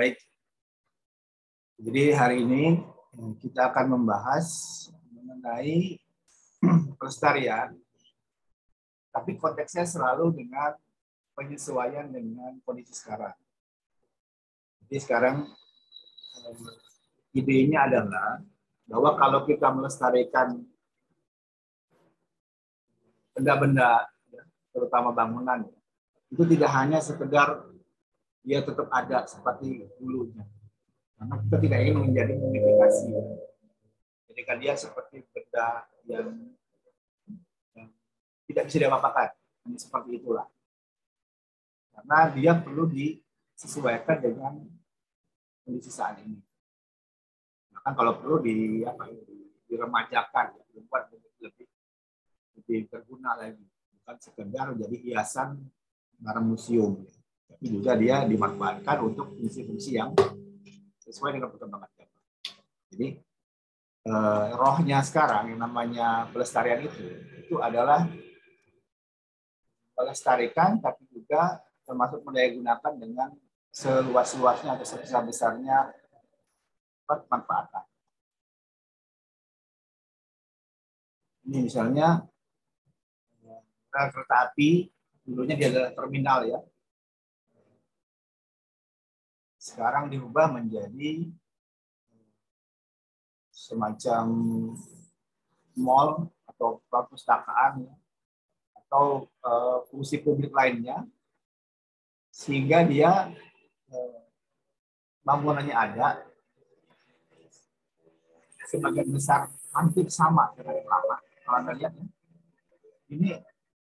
Baik, jadi hari ini kita akan membahas mengenai pelestarian, tapi konteksnya selalu dengan penyesuaian dengan kondisi sekarang. Jadi sekarang idenya adalah bahwa kalau kita melestarikan benda-benda, terutama bangunan, itu tidak hanya sekedar dia tetap ada seperti dulunya. Karena kita tidak ingin menjadi modifikasi. Jadi kan dia seperti benda yang tidak bisa diapa-apakan. Seperti itulah. Karena dia perlu disesuaikan dengan kondisi saat ini. Bahkan kalau perlu diremajakan, dibuat lebih berguna lagi. Bukan sekedar jadi hiasan barang museum. Tapi juga dia dimanfaatkan untuk fungsi-fungsi yang sesuai dengan perkembangan zaman. Jadi rohnya sekarang yang namanya pelestarian itu adalah melestarikan, tapi juga termasuk mendayagunakan dengan seluas-luasnya atau sebesar-besarnya pemanfaatan. Ini misalnya kereta api, dulunya dia adalah terminal ya. Sekarang diubah menjadi semacam mall atau perpustakaan atau fungsi publik lainnya, sehingga dia bangunannya ada sebagian besar hampir sama dengan yang lama. Kalau Anda lihat ya, ini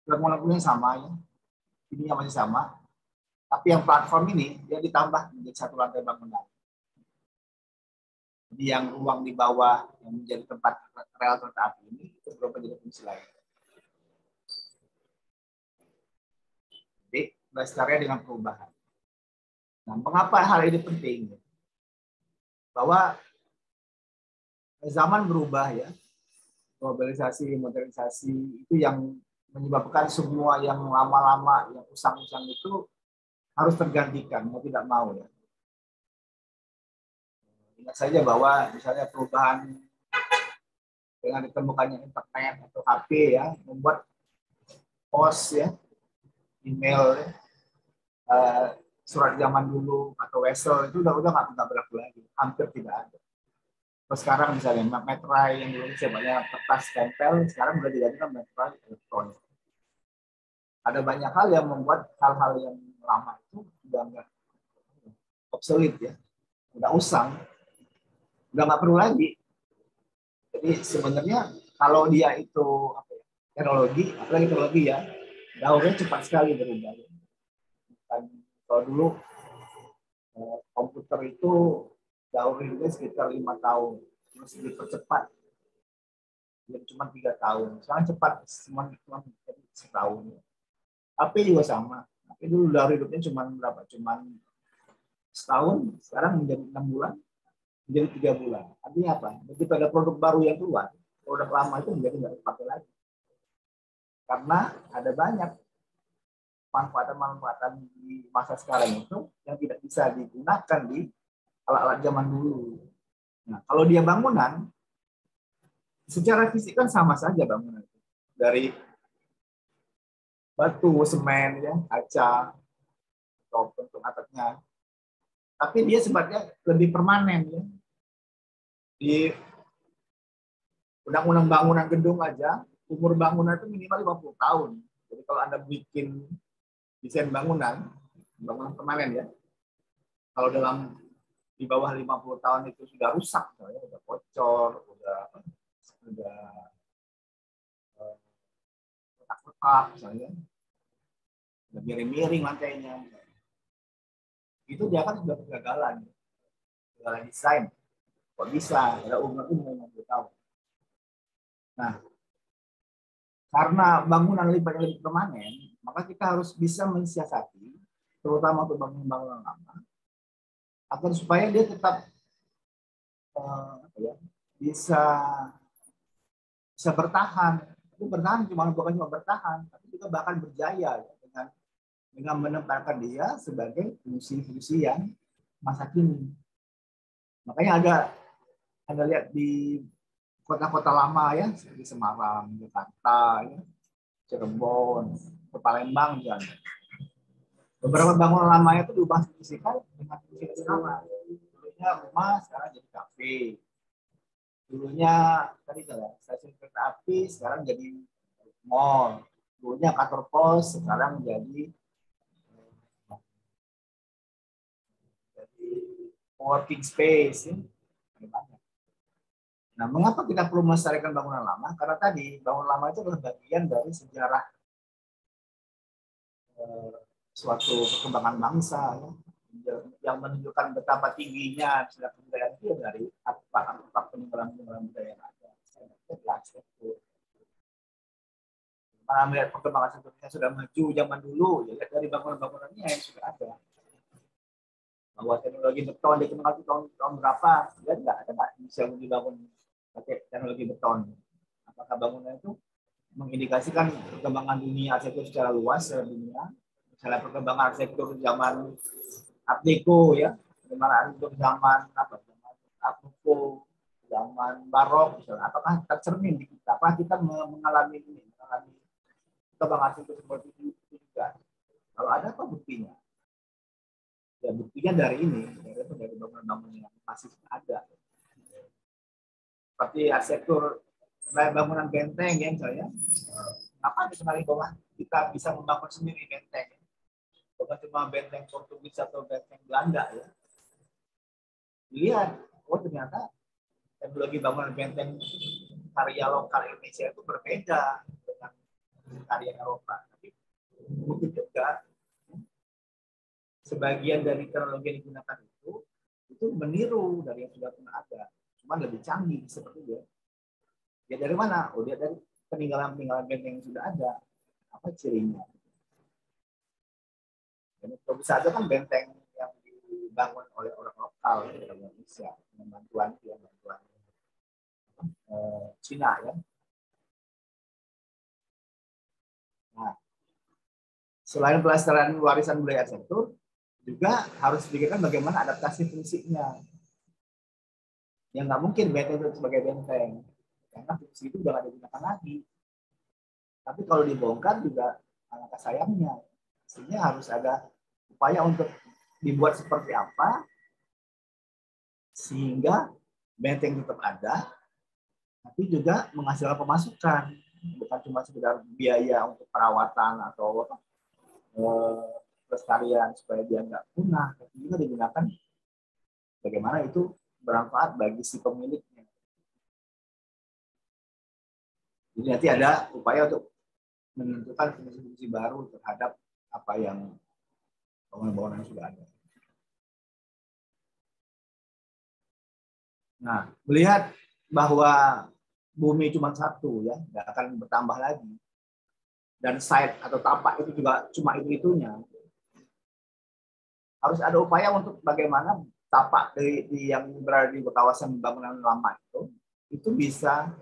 bangunan sama ya, ini yang masih sama, tapi yang platform ini dia ditambah menjadi satu lantai bangunan. Jadi yang ruang di bawah yang menjadi tempat rel kereta api ini itu berubah menjadi fungsi lain. Jadi pelestarian dengan perubahan. Nah, mengapa hal ini penting? Bahwa zaman berubah ya, globalisasi, modernisasi itu yang menyebabkan semua yang lama-lama, yang usang-usang itu harus tergantikan, mau tidak mau ya. Ingat saja bahwa misalnya perubahan dengan ditemukannya internet atau HP ya, membuat pos ya, email ya, surat zaman dulu atau wesel itu udah nggak berlaku lagi, hampir tidak ada. Terus sekarang misalnya materai yang dulu banyak kertas tempel, sekarang udah digantikan materai elektronik. Ada banyak hal yang membuat hal-hal yang lama itu udah nggak obsolete ya, udah usang, udah nggak perlu lagi. Jadi sebenarnya kalau dia itu teknologi, apalagi teknologi ya, daunnya cepat sekali berubah. Dan kalau dulu komputer itu daunnya sekitar 5 tahun, terus dipercepat, jadi cuma 3 tahun. Sekarang cepat, cuma setahun. HP juga sama. HP dulu dari hidupnya cuma berapa? Cuma setahun, sekarang menjadi 6 bulan, menjadi 3 bulan. Artinya apa? Begitu ada produk baru yang keluar, produk lama itu menjadi nggak dipakai lagi. Karena ada banyak manfaatan-manfaatan di masa sekarang itu yang tidak bisa digunakan di alat-alat zaman dulu. Nah, kalau dia bangunan, secara fisik kan sama saja bangunan itu. Dari batu, semen, ya, kaca, atau bentuk atapnya. Tapi dia sifatnya lebih permanen. Ya. Di undang-undang bangunan gedung aja, umur bangunan itu minimal 50 tahun. Jadi kalau Anda bikin desain bangunan permanen ya, kalau di bawah 50 tahun itu sudah rusak, misalnya, udah bocor, udah retak-retak, misalnya, udah miring-miring lantainya, itu dia kan sudah kegagalan desain. Kok bisa? Ada umur 50 tahun. Nah, karena bangunan lebih permanen, maka kita harus bisa mensiasati, terutama untuk bangunan lama, agar supaya dia tetap bisa bertahan. Itu bertahan bukan cuma bertahan, tapi juga bahkan berjaya ya, dengan menempatkan dia sebagai fungsi-fungsi yang masa kini. Makanya Anda lihat di kota-kota lama ya, seperti Semarang, Jakarta, ya, Cirebon, ke Palembang, ya. Beberapa bangunan lamanya itu diubah fungsikan dengan fungsi sekarang. Dulunya rumah, sekarang jadi kafe. Dulunya tadi stasiun kereta api, sekarang jadi mall. Dulunya kantor pos, sekarang jadi working space. Ya. Nah, mengapa kita perlu melestarikan bangunan lama? Karena tadi bangunan lama itu adalah bagian dari sejarah suatu perkembangan bangsa ya, yang menunjukkan betapa tingginya sejarah kebudayaan itu dari artefak peninggalan budaya yang ada. Karena melihat perkembangan sebetulnya sudah maju zaman dulu, ya dari bangunan-bangunannya yang sudah ada. Bahwa teknologi beton dikenal itu tahun berapa? Ya nggak ada nggak bisa dibangun pakai teknologi beton. Apakah bangunan itu mengindikasikan perkembangan dunia arsitektur secara luas secara dunia? Misalnya perkembangan arsitektur zaman Art Deco ya, bagaimana arsitektur zaman Art Deco, zaman Barok misalnya, apakah tercermin di kita? Apakah kita mengalami perkembangan arsitektur seperti itu juga? Kalau ada apa buktinya? Ya buktinya dari ini, dari bangunan-bangunan yang masih ada. Seperti arsitektur bangunan benteng ya misalnya. Apa dikenali bahwa kita bisa membangun sendiri benteng? Bukan cuma benteng Portugis atau benteng Belanda ya. Lihat, oh ternyata teknologi bangunan benteng karya lokal Indonesia itu berbeda dengan karya Eropa. Tapi mungkin juga sebagian dari teknologi yang digunakan itu meniru dari yang sudah pernah ada, cuma lebih canggih seperti itu. Ya dari mana? Oh dia dari peninggalan benteng yang sudah ada. Apa cirinya? Dan itu bisa aja kan benteng yang dibangun oleh orang lokal di Indonesia dengan bantuan Cina ya. Nah, selain pelestarian warisan budaya arsitektur, juga harus dipikirkan bagaimana adaptasi fungsinya. Ya nggak mungkin benteng itu sebagai benteng, karena fungsi itu udah nggak digunakan lagi. Tapi kalau dibongkar juga alangkah sayangnya. Sehingga harus ada upaya untuk dibuat seperti apa sehingga benteng tetap ada, tapi juga menghasilkan pemasukan, bukan cuma sekedar biaya untuk perawatan atau pelestarian supaya dia nggak punah, tapi juga digunakan bagaimana itu bermanfaat bagi si pemiliknya. Jadi nanti ada upaya untuk menentukan fungsi-fungsi baru terhadap apa yang bangunan-bangunan yang sudah ada. Nah, melihat bahwa bumi cuma satu ya, nggak akan bertambah lagi, dan site atau tapak itu juga cuma itu-itunya. Harus ada upaya untuk bagaimana tapak yang berada di kawasan bangunan lama itu bisa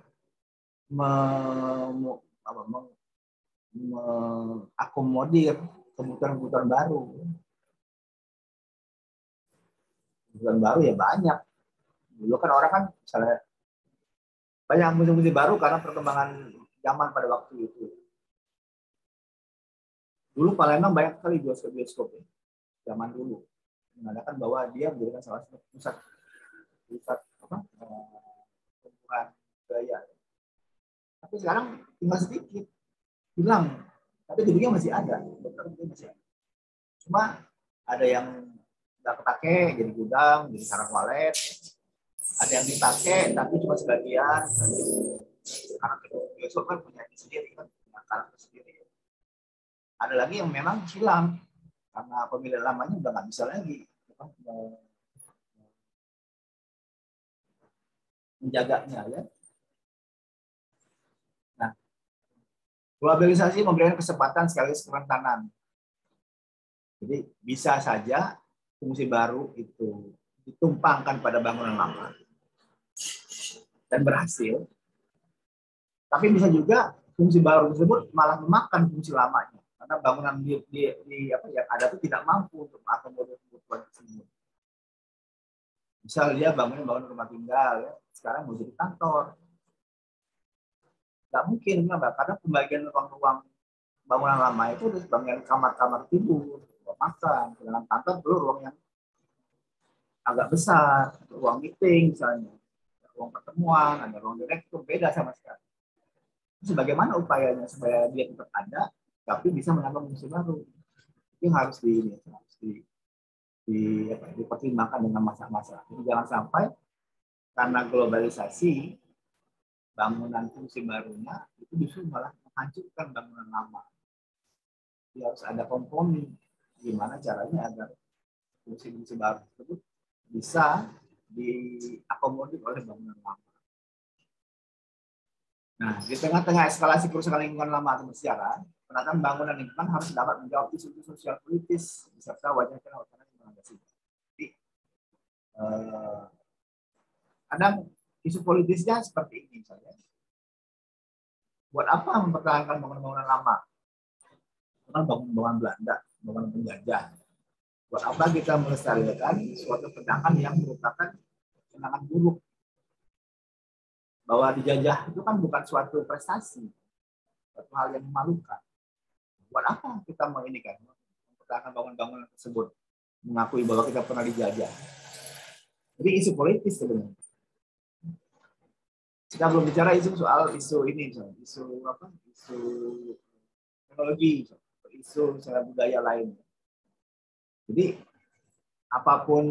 mengakomodir kebutuhan-kebutuhan baru. Kebutuhan baru ya banyak. Dulu kan orang kan misalnya banyak fungsi-fungsi baru karena perkembangan zaman pada waktu itu. Dulu Palembang banyak sekali bioskop ya, zaman dulu mengatakan bahwa dia menjadikan salah satu pusat pertumbuhan budaya. Tapi sekarang tinggal sedikit, hilang. Tapi gedungnya masih ada, Cuma ada yang nggak kepake jadi gudang, jadi sarang walet. Ada yang dipakai tapi cuma sebagian. Karena bioskop kan punya sendiri kan, punya karakter sendiri. Ada lagi yang memang hilang karena pemilik lamanya udah nggak bisa lagi menjaganya ya. Nah, globalisasi memberikan kesempatan sekaligus kerentanan. Jadi bisa saja fungsi baru itu ditumpangkan pada bangunan lama dan berhasil. Tapi bisa juga fungsi baru tersebut malah memakan fungsi lamanya karena bangunan yang ada itu tidak mampu untuk mengakomodir kebutuhan tersebut. Misal dia bangun rumah tinggal, ya, sekarang mau jadi kantor. Nggak mungkin, Mbak, karena pembagian ruang-ruang bangunan lama itu bagian kamar-kamar tidur, ruang makan, sedangkan kantor perlu ruang yang agak besar, ruang meeting misalnya, ruang pertemuan, ada ruang direktur, beda sama sekali. Terus bagaimana upayanya supaya dia tetap ada, tapi bisa menambah fungsi baru? Itu harus dipertimbangkan dengan masa-masa. Jadi jangan sampai karena globalisasi, bangunan fungsi barunya itu justru malah menghancurkan bangunan lama. Jadi harus ada kompromi gimana caranya agar fungsi-fungsi baru tersebut bisa diakomodir oleh bangunan lama. Nah, di tengah-tengah eskalasi kerusakan lingkungan lama atau bersejarah, penataan bangunan lingkungan harus dapat menjawab isu-isu sosial politis beserta wajah-wajah yang mengatasi. Jadi, kadang isu politisnya seperti ini misalnya. Buat apa mempertahankan bangunan-bangunan lama? Itu kan bangunan Belanda, bangunan penjajah. Buat apa kita melestarikan suatu kenangan yang merupakan kenangan buruk? Bahwa dijajah itu kan bukan suatu prestasi, suatu hal yang memalukan. Buat apa kita mau ini kan, mempertahankan bangunan-bangunan tersebut, mengakui bahwa kita pernah dijajah? Jadi isu politis sebenarnya. Kita belum bicara isu soal isu ini, isu apa? Isu teknologi, isu misalnya budaya lain. Jadi apapun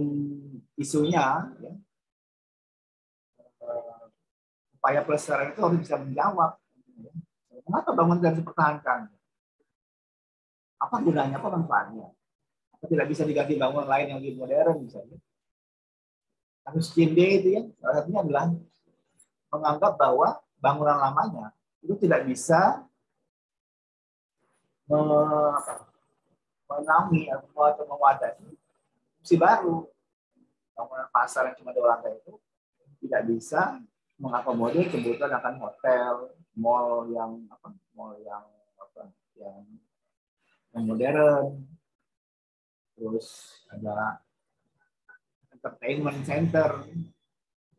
isunya, ya, upaya pelestarian itu harus bisa menjawab. Kenapa bangunan tidak dipertahankan? Apa gunanya, apa manfaatnya? Apa tidak bisa diganti bangunan lain yang lebih modern misalnya? Kasus Cinde itu ya, salah satunya adalah menganggap bahwa bangunan lamanya itu tidak bisa menaungi atau mewadahi fungsi baru. Bangunan pasar yang cuma 2 lantai itu tidak bisa mengakomodir kebutuhan akan hotel, mall yang modern, terus ada entertainment center.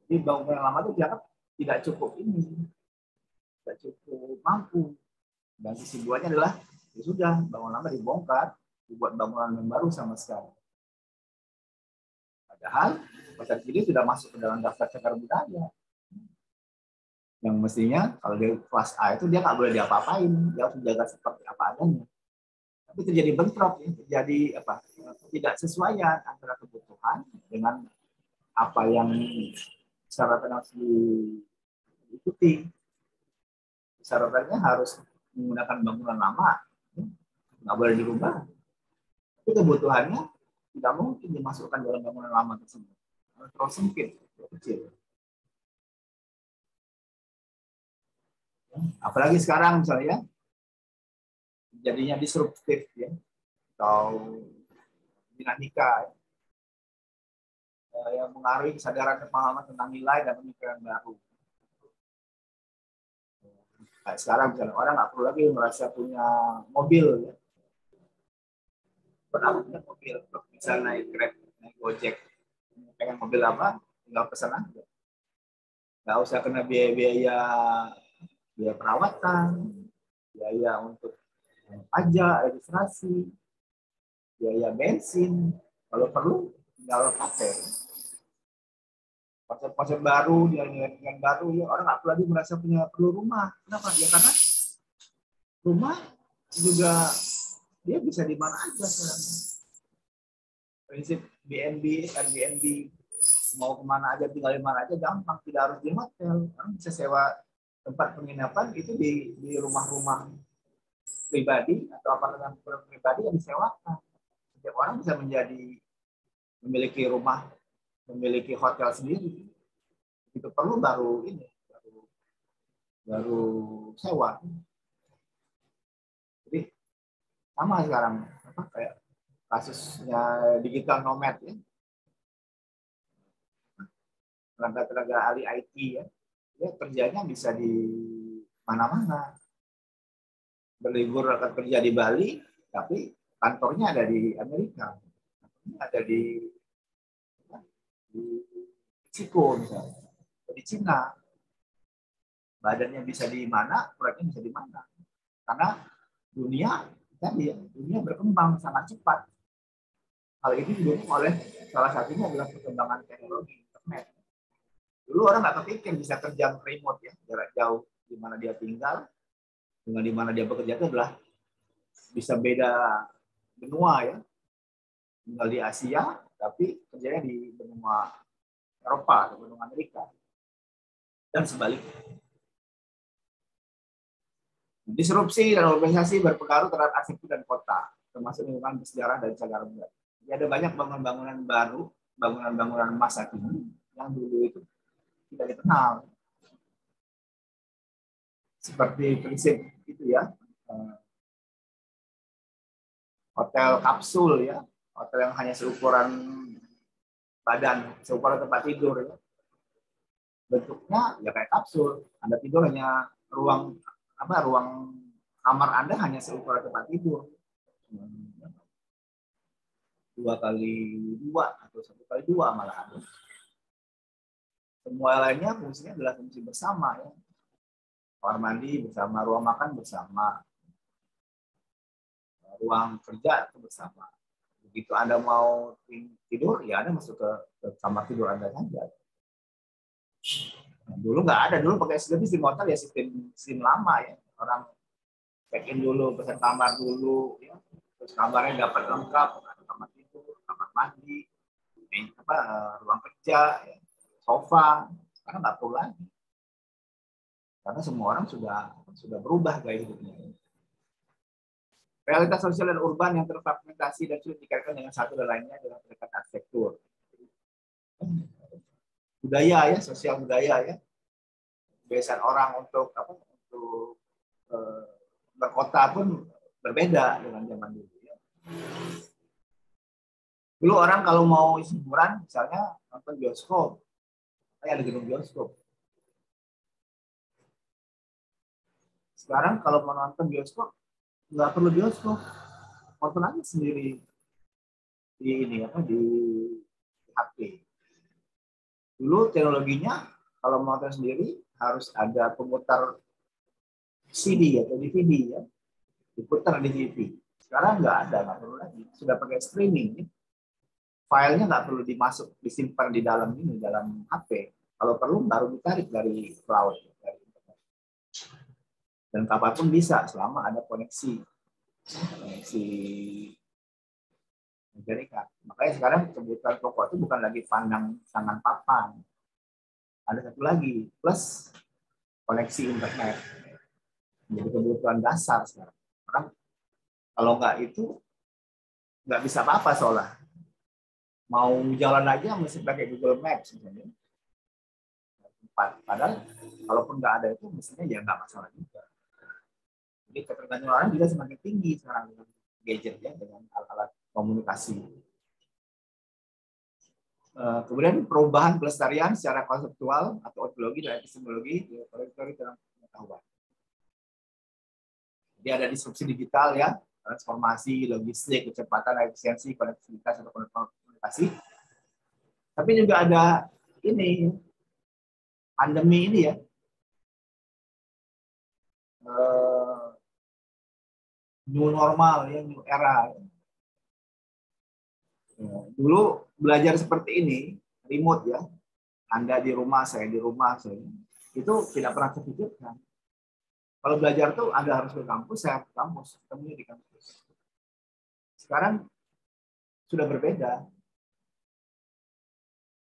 Jadi bangunan lama itu dianggap tidak cukup tidak cukup mampu. Dan sisi buahnya adalah ya sudah bangunan lama dibongkar, dibuat bangunan yang baru sama sekali. Padahal pasar Cili sudah masuk ke dalam daftar cagar budaya. Yang mestinya kalau dia kelas A itu dia nggak boleh diapa-apain, dia harus menjaga seperti apa adanya. Tapi terjadi bentrok, ya, terjadi ketidaksesuaian antara kebutuhan dengan apa yang syaratan harus diikuti. Syaratannya harus menggunakan bangunan lama, nggak boleh dirubah. Tapi kebutuhannya tidak mungkin dimasukkan dalam bangunan lama tersebut. Terlalu sempit, terlalu kecil. Apalagi sekarang misalnya jadinya disruptif ya, atau dinamika yang mengaruhi kesadaran pemahaman tentang nilai dan pemikiran baru. Nah, sekarang misalnya orang nggak perlu lagi merasa punya mobil ya. Kenapa punya mobil? Bisa naik Grab, naik Gojek, pengen mobil apa? Tinggal pesan aja. Nggak usah kena biaya perawatan, biaya untuk pajak, registrasi, biaya bensin. Kalau perlu tinggal pakai. Konsep-konsep baru, nilai-nilai baru, ya orang nggak perlu lagi merasa perlu rumah. Kenapa? Ya karena rumah juga dia bisa di mana aja sekarang. Prinsip BNB, Airbnb, mau kemana aja, tinggal di mana aja gampang, tidak harus di hotel. Orang bisa sewa tempat penginapan itu di rumah-rumah pribadi atau apartemen pribadi yang disewakan. Setiap orang bisa memiliki rumah, memiliki hotel sendiri. Itu perlu baru sewa. Jadi sama sekarang kayak kasusnya digital nomad ya. Tenaga ahli IT ya. Dia kerjanya bisa di mana-mana. Berlibur akan kerja di Bali, tapi kantornya ada di Amerika. Ada di Meksiko misalnya, di Cina, badannya bisa di mana, proyeknya bisa di mana. Karena dunia tadi, dunia berkembang sangat cepat. Hal ini didukung oleh salah satunya adalah perkembangan teknologi internet. Dulu orang nggak kepikir bisa kerja remote ya, jarak jauh di mana dia tinggal dengan di mana dia bekerja itu adalah bisa beda benua ya. Tinggal di Asia, tapi kerjanya di benua Eropa atau benua Amerika. Dan sebaliknya. Disrupsi dan urbanisasi berpengaruh terhadap arsitektur dan kota, termasuk lingkungan bersejarah dan cagar budaya. Jadi ada banyak bangunan-bangunan baru, bangunan-bangunan masa kini yang dulu itu tidak dikenal. Seperti prinsip itu ya, hotel kapsul ya, hotel yang hanya seukuran badan, seukuran tempat tidur ya. Bentuknya ya kayak kapsul. Anda tidur hanya ruang kamar Anda hanya seukuran tempat tidur. 2x2 atau 1x2 malah. Semua lainnya fungsinya adalah fungsi bersama ya. Kamar mandi bersama, ruang makan bersama, ruang kerja itu bersama. Begitu Anda mau tidur, ya Anda masuk ke kamar tidur Anda saja. Dulu nggak ada, dulu pakai sistem hotel ya sistem lama ya. Orang check in dulu, pesan kamar dulu, ya. Terus kamarnya dapat lengkap, ada kamar tidur, kamar mandi, ruang kerja, ya. Sofa. Sekarang nggak perlu lagi. Karena semua orang sudah berubah gaya hidupnya. Realitas sosial dan urban yang terfragmentasi dan sulit dikaitkan dengan satu dan lainnya adalah terkait arsitektur. Budaya ya, sosial budaya ya. Kebiasaan orang untuk berkota pun berbeda dengan zaman dulu. Ya. Dulu orang kalau mau hiburan, misalnya nonton bioskop, ada gedung bioskop. Sekarang kalau mau nonton bioskop, nggak perlu bioskop, nonton aja sendiri di HP. Dulu teknologinya kalau mau nonton sendiri harus ada pemutar CD atau DVD ya, diputar di TV. Sekarang nggak perlu lagi, sudah pakai streaming. Filenya nggak perlu disimpan di dalam HP. Kalau perlu baru ditarik dari cloud. Dan kapanpun bisa selama ada koneksi jaringan. Makanya sekarang kebutuhan pokok itu bukan lagi tangan papan. Ada satu lagi, plus koneksi internet. Jadi kebutuhan dasar sekarang. Orang kalau nggak itu nggak bisa apa-apa soalnya. Mau jalan aja mesti pakai Google Maps misalnya. Padahal kalaupun nggak ada itu mestinya ya nggak masalah juga. Jadi ketergantungan orang juga semakin tinggi sekarang dengan gadget ya, dengan alat-alat komunikasi. Kemudian perubahan pelestarian secara konseptual atau ontologi dan epistemologi teori dalam pengetahuan. Jadi ada disrupsi digital ya, transformasi, logistik, kecepatan, efisiensi, konektivitas atau komunikasi. Tapi juga ada ini pandemi ini ya. New normal ya, new era. Dulu belajar seperti ini, remote ya. Anda di rumah, saya di rumah, itu tidak pernah terpikirkan. Kalau belajar tuh Anda harus ke kampus, saya ke kampus, ketemu di kampus. Sekarang sudah berbeda.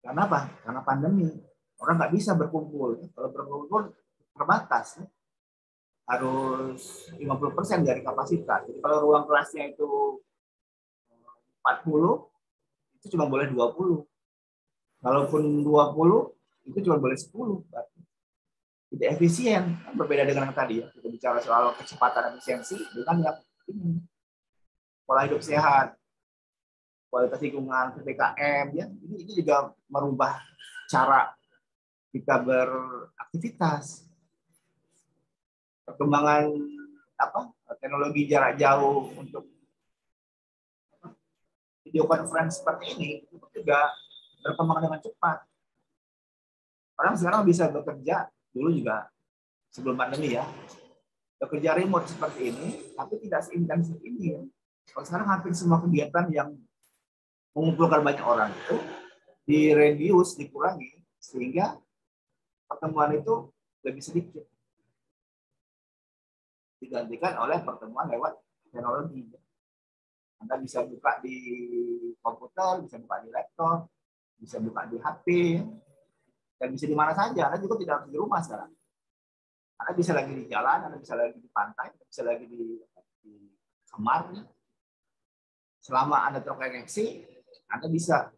Karena apa? Karena pandemi. Orang nggak bisa berkumpul. Kalau berkumpul terbatas. Harus 50% dari kapasitas. Jadi kalau ruang kelasnya itu 40, itu cuma boleh 20. Kalaupun 20, itu cuma boleh 10. Tidak efisien. Berbeda dengan yang tadi ya. Kita bicara soal kecepatan efisiensi dengan yang ini. Pola hidup sehat, kualitas lingkungan, PPKM, ya. Ini juga merubah cara kita beraktivitas. Perkembangan teknologi jarak jauh untuk video conference seperti ini itu juga berkembang dengan cepat. Orang sekarang bisa bekerja, dulu juga sebelum pandemi ya, bekerja remote seperti ini, tapi tidak seintensif ini. Ya. Kalau sekarang hampir semua kegiatan yang mengumpulkan banyak orang itu diredius, dikurangi, sehingga pertemuan itu lebih sedikit. Digantikan oleh pertemuan lewat teknologi. Anda bisa buka di komputer, bisa buka di laptop, bisa buka di HP, dan bisa di mana saja. Anda juga tidak harus di rumah sekarang. Anda bisa lagi di jalan, Anda bisa lagi di pantai, Anda bisa lagi di kamar. Selama Anda terkoneksi, Anda bisa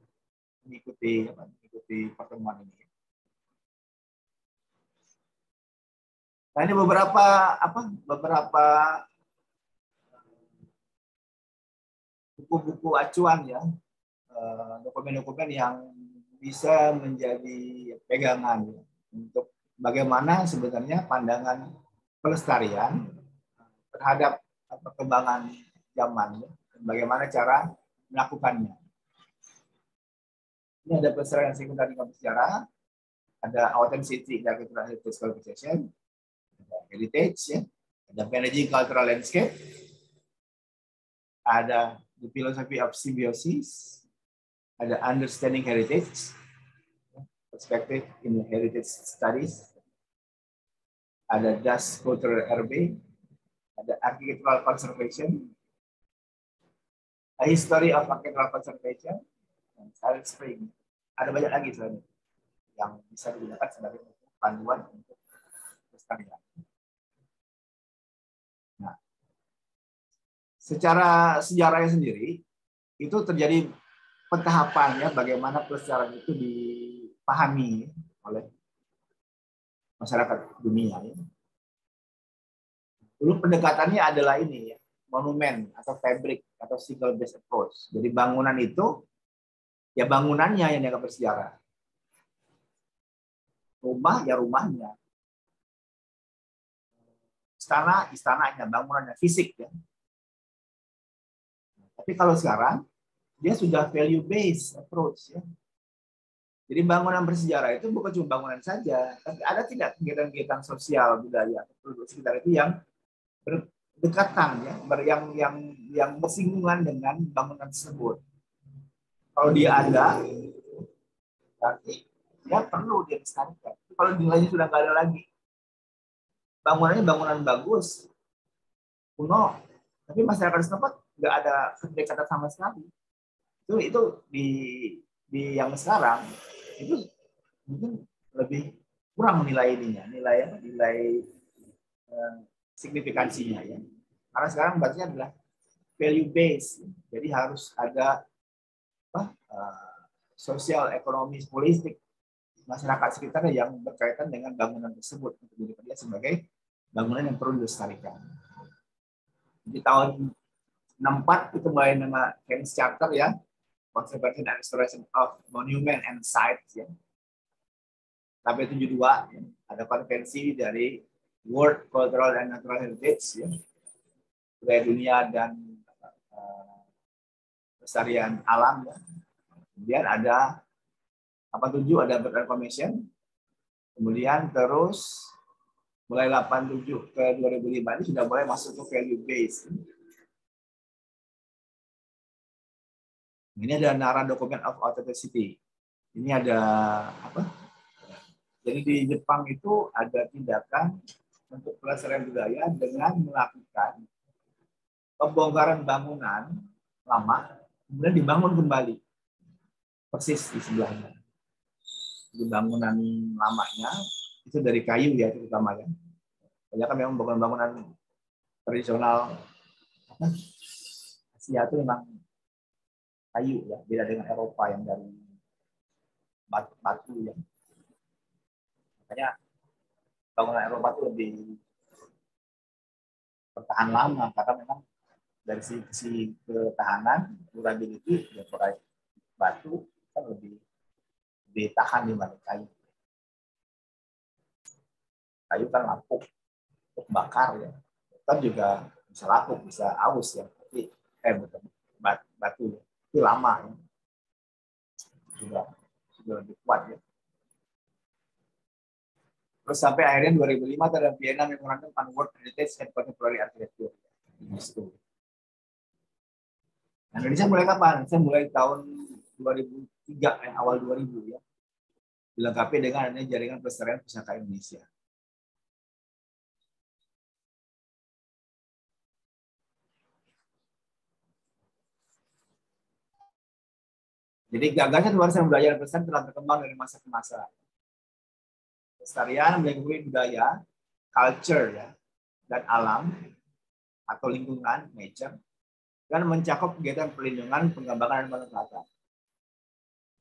mengikuti pertemuan ini. Nah, ini beberapa buku-buku acuan ya, dokumen-dokumen yang bisa menjadi pegangan ya, untuk bagaimana sebenarnya pandangan pelestarian terhadap perkembangan zaman, ya, bagaimana cara melakukannya. Ini ada pelestarian singkat dengan bersejarah, ada authenticity in cultural heritage conversation, ada heritage, ya, ada managing cultural landscape, ada the philosophy of symbiosis, ada understanding heritage, perspective in heritage studies, ada Das Cultural RB, ada architectural conservation, a history of architectural conservation, dan Silent Spring. Ada banyak lagi sebenarnya yang bisa digunakan sebagai panduan untuk pelestarian. Nah, secara sejarahnya sendiri itu terjadi pentahapannya bagaimana pelestarian itu dipahami oleh masyarakat dunia. Dulu pendekatannya adalah ini ya, monumen atau fabric atau single base approach. Jadi bangunan itu ya bangunannya yang dianggap bersejarah. Rumah ya rumahnya. Istana istananya, bangunannya fisik ya. Tapi kalau sekarang dia sudah value based approach ya. Jadi bangunan bersejarah itu bukan cuma bangunan saja, tapi ada tidak kegiatan-kegiatan sosial budaya atau penduduk sekitar itu yang berdekatan ya, yang bersinggungan dengan bangunan tersebut. Kalau dia ada, berarti dia perlu dilestarikan. Kalau nilainya sudah nggak ada lagi, bangunannya bangunan bagus, kuno, tapi masyarakat setempat nggak ada kedekatan sama sekali. Itu di yang sekarang itu mungkin lebih kurang nilai ininya, nilai signifikansinya ya. Karena sekarang batasnya adalah value based, jadi harus ada sosial, ekonomi, politik masyarakat sekitar yang berkaitan dengan bangunan tersebut untuk dijadikan dia sebagai bangunan yang perlu dilestarikan. Di tahun 64 itu mulai nama Keynes Charter ya, Conservation and Restoration of Monument and Sites ya. Sampai 72 ya, ada konvensi dari World Cultural and Natural Heritage ya, budaya dunia dan pelestarian alam ya. Kemudian ada 87 ada Berlin Commission. Kemudian terus mulai 87 ke 2005 ini sudah mulai masuk ke value based. Ini ada Nara Document of Authenticity. Ini ada apa? Jadi di Jepang itu ada tindakan untuk pelestarian budaya dengan melakukan pembongkaran bangunan lama, kemudian dibangun kembali persis di sebelahnya. Di bangunan lamanya itu dari kayu ya terutama kan. Banyak kan memang bangunan tradisional Asia itu memang kayu ya, beda dengan Eropa yang dari batu ya. Makanya bangunan Eropa itu lebih bertahan lama karena memang dari sisi ketahanan, durability, ya pakai batu kan lebih tahan dibanding kayu. Kayu kan lapuk, bakar ya, kan juga bisa lapuk, bisa aus ya, tapi batu ya, itu lama ya, juga lebih kuat ya. Terus sampai akhirnya 2005 ada Vienna Memorandum on World Heritage and Contemporary Architecture. Nah, Indonesia mulai kapan? Saya mulai tahun 2003, awal 2000 ya. Dilengkapi dengan adanya jaringan pelestarian pusaka Indonesia. Jadi gagasan warisan budaya dan pelestarian telah berkembang dari masa ke masa. Pelestarian melingkupi budaya, culture ya, dan alam atau lingkungan, nature, dan mencakup kegiatan perlindungan, pengembangan, dan pemanfaatan.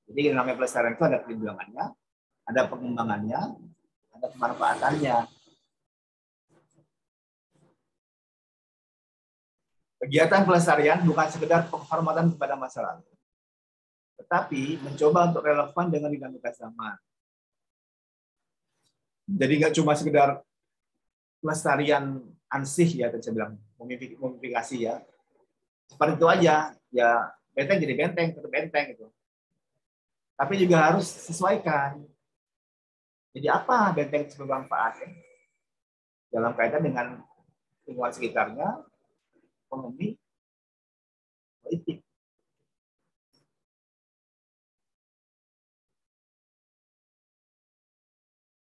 Jadi yang namanya pelestarian itu ada perlindungannya, ada pengembangannya, ada pemanfaatannya. Kegiatan pelestarian bukan sekedar penghormatan kepada masa lalu, tetapi mencoba untuk relevan dengan dinamika zaman. Jadi nggak cuma sekedar pelestarian ansih ya, saya bilang mumifikasi ya. Seperti itu aja, ya benteng jadi benteng, tetap benteng itu. Tapi juga harus sesuaikan. Jadi apa benteng bermanfaat ya? Dalam kaitan dengan lingkungan sekitarnya, ekonomi, politik.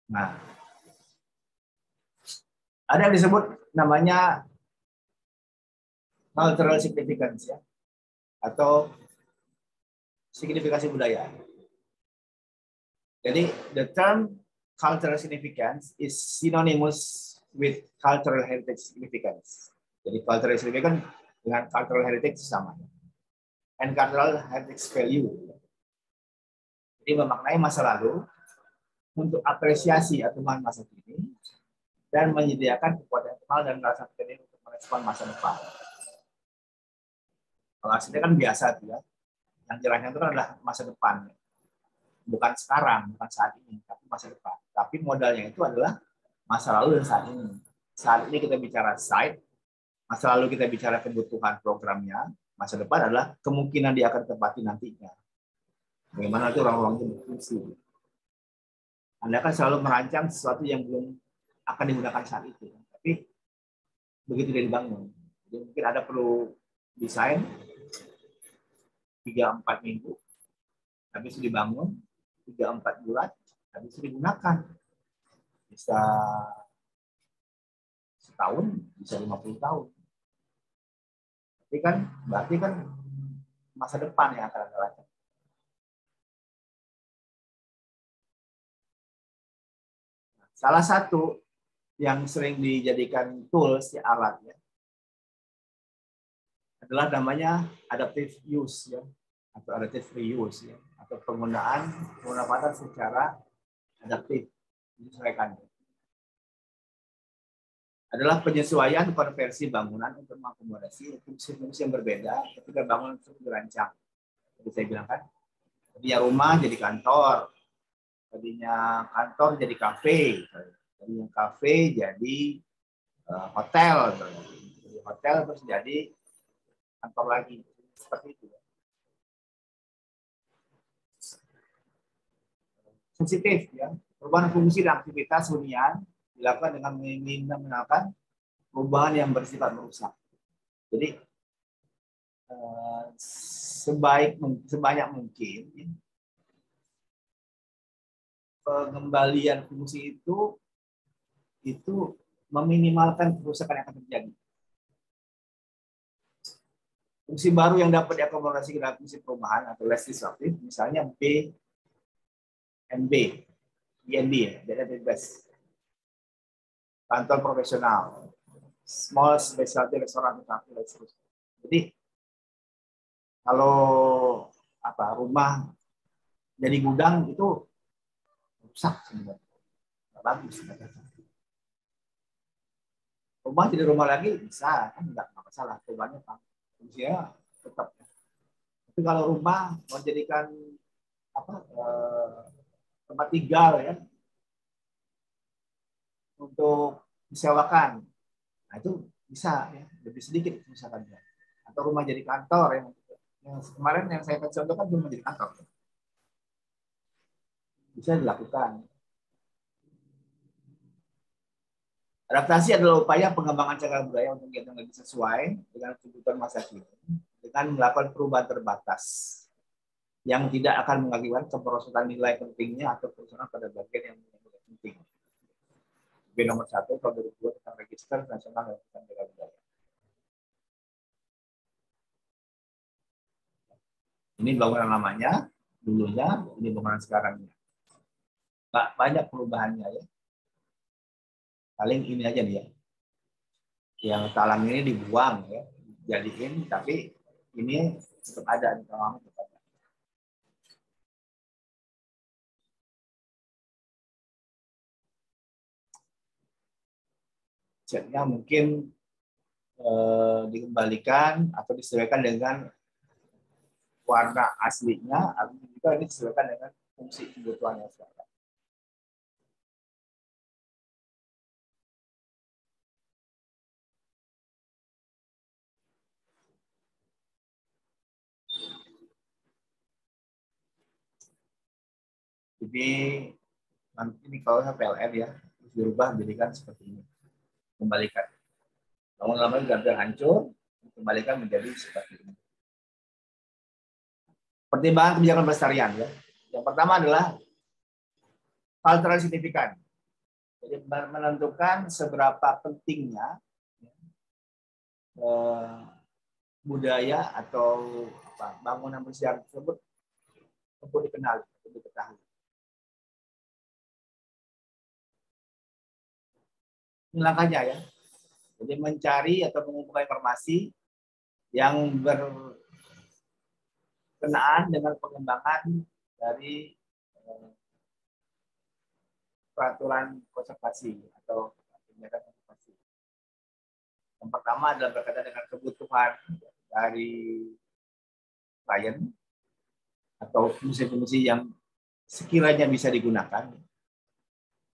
Nah, ada yang disebut namanya cultural significance ya, atau signifikasi budaya. Jadi the term cultural significance is synonymous with cultural heritage significance. Jadi cultural significance dengan cultural heritage sama. And cultural heritage value. Jadi memaknai masa lalu untuk apresiasi atau masa kini dan menyediakan kekuatan internal dan rasa kini untuk merespon masa depan. Kalau aslinya kan biasa tuh ya. Yang jelasnya itu adalah masa depan. Bukan sekarang, bukan saat ini, tapi masa depan. Tapi modalnya itu adalah masa lalu dan saat ini. Saat ini kita bicara site, masa lalu kita bicara kebutuhan programnya, masa depan adalah kemungkinan dia akan ditempati nantinya. Bagaimana itu orang-orang itu berfungsi. Anda kan selalu merancang sesuatu yang belum akan digunakan saat itu. Tapi begitu dia dibangun. Jadi mungkin ada perlu desain 3-4 minggu, habis itu dibangun 3-4 bulan, habis itu digunakan. Bisa setahun, bisa 50 tahun. Tapi kan berarti kan masa depan yang akan ada lagi. Salah satu yang sering dijadikan tools ya, alat ya, adalah namanya adaptive use ya, atau adaptive reuse ya, atau penggunaan pemanfaatan secara adaptif, menyesuaikan. Adalah penyesuaian konversi bangunan untuk mengakomodasi fungsi-fungsi yang berbeda ketika bangunan tersebut dirancang. Jadi saya bilang kan, tadinya rumah jadi kantor, tadinya kantor jadi kafe, tadinya kafe jadi hotel, jadi hotel terus jadi kantor lagi, seperti itu. Sensitif ya, perubahan fungsi dan aktivitas hunian dilakukan dengan minimalkan perubahan yang bersifat merusak. Jadi sebanyak mungkin pengembalian fungsi itu meminimalkan kerusakan yang akan terjadi. Fungsi baru yang dapat diakomodasi ke dalam fungsi perumahan atau less disruptive, misalnya BNB ya, best. Kantor profesional, small specialty restoran, jadi kalau rumah jadi gudang itu rusak sebenarnya, nggak bagus. Rumah jadi rumah lagi bisa, kan nggak masalah, perubahannya fungsinya tetap. Tapi kalau rumah mau jadikan tempat tinggal ya, untuk disewakan, nah itu bisa ya, lebih sedikit misalkan ya. Atau rumah jadi kantor yang kemarin yang saya contohkan rumah jadi kantor, bisa dilakukan. Adaptasi adalah upaya pengembangan cagar budaya untuk yang lebih sesuai dengan kebutuhan masa kini dengan melakukan perubahan terbatas yang tidak akan mengakibatkan kemerosotan nilai pentingnya atau kerusakan pada bagian yang penting. B nomor 1 tahun 2002 tentang Register Nasional dan Cagar Budaya. Ini bangunan lamanya, dulunya, ini bangunan sekarangnya. Nggak banyak perubahannya ya. Paling ini aja nih ya. Yang talang ini dibuang ya, jadiin, tapi ini tetap ada di talang. Catnya mungkin dikembalikan atau disesuaikan dengan warna aslinya, atau juga ini disesuaikan dengan fungsi kebutuhannya sekarang. Jadi nanti ini kalau PLN ya dirubah menjadikan seperti ini, kembalikan. Bangunan lama gagal hancur, kembalikan menjadi seperti ini. Pertimbangan kebijakan pelestarian ya. Yang pertama adalah cultural signifikan. Jadi menentukan seberapa pentingnya budaya atau bangunan bersejarah tersebut untuk dikenal, untuk diketahui. Ini langkahnya ya. Jadi mencari atau mengumpulkan informasi yang berkenaan dengan pengembangan dari peraturan konservasi atau kebijakan konservasi. Yang pertama adalah berkaitan dengan kebutuhan dari klien atau fungsi-fungsi yang sekiranya bisa digunakan.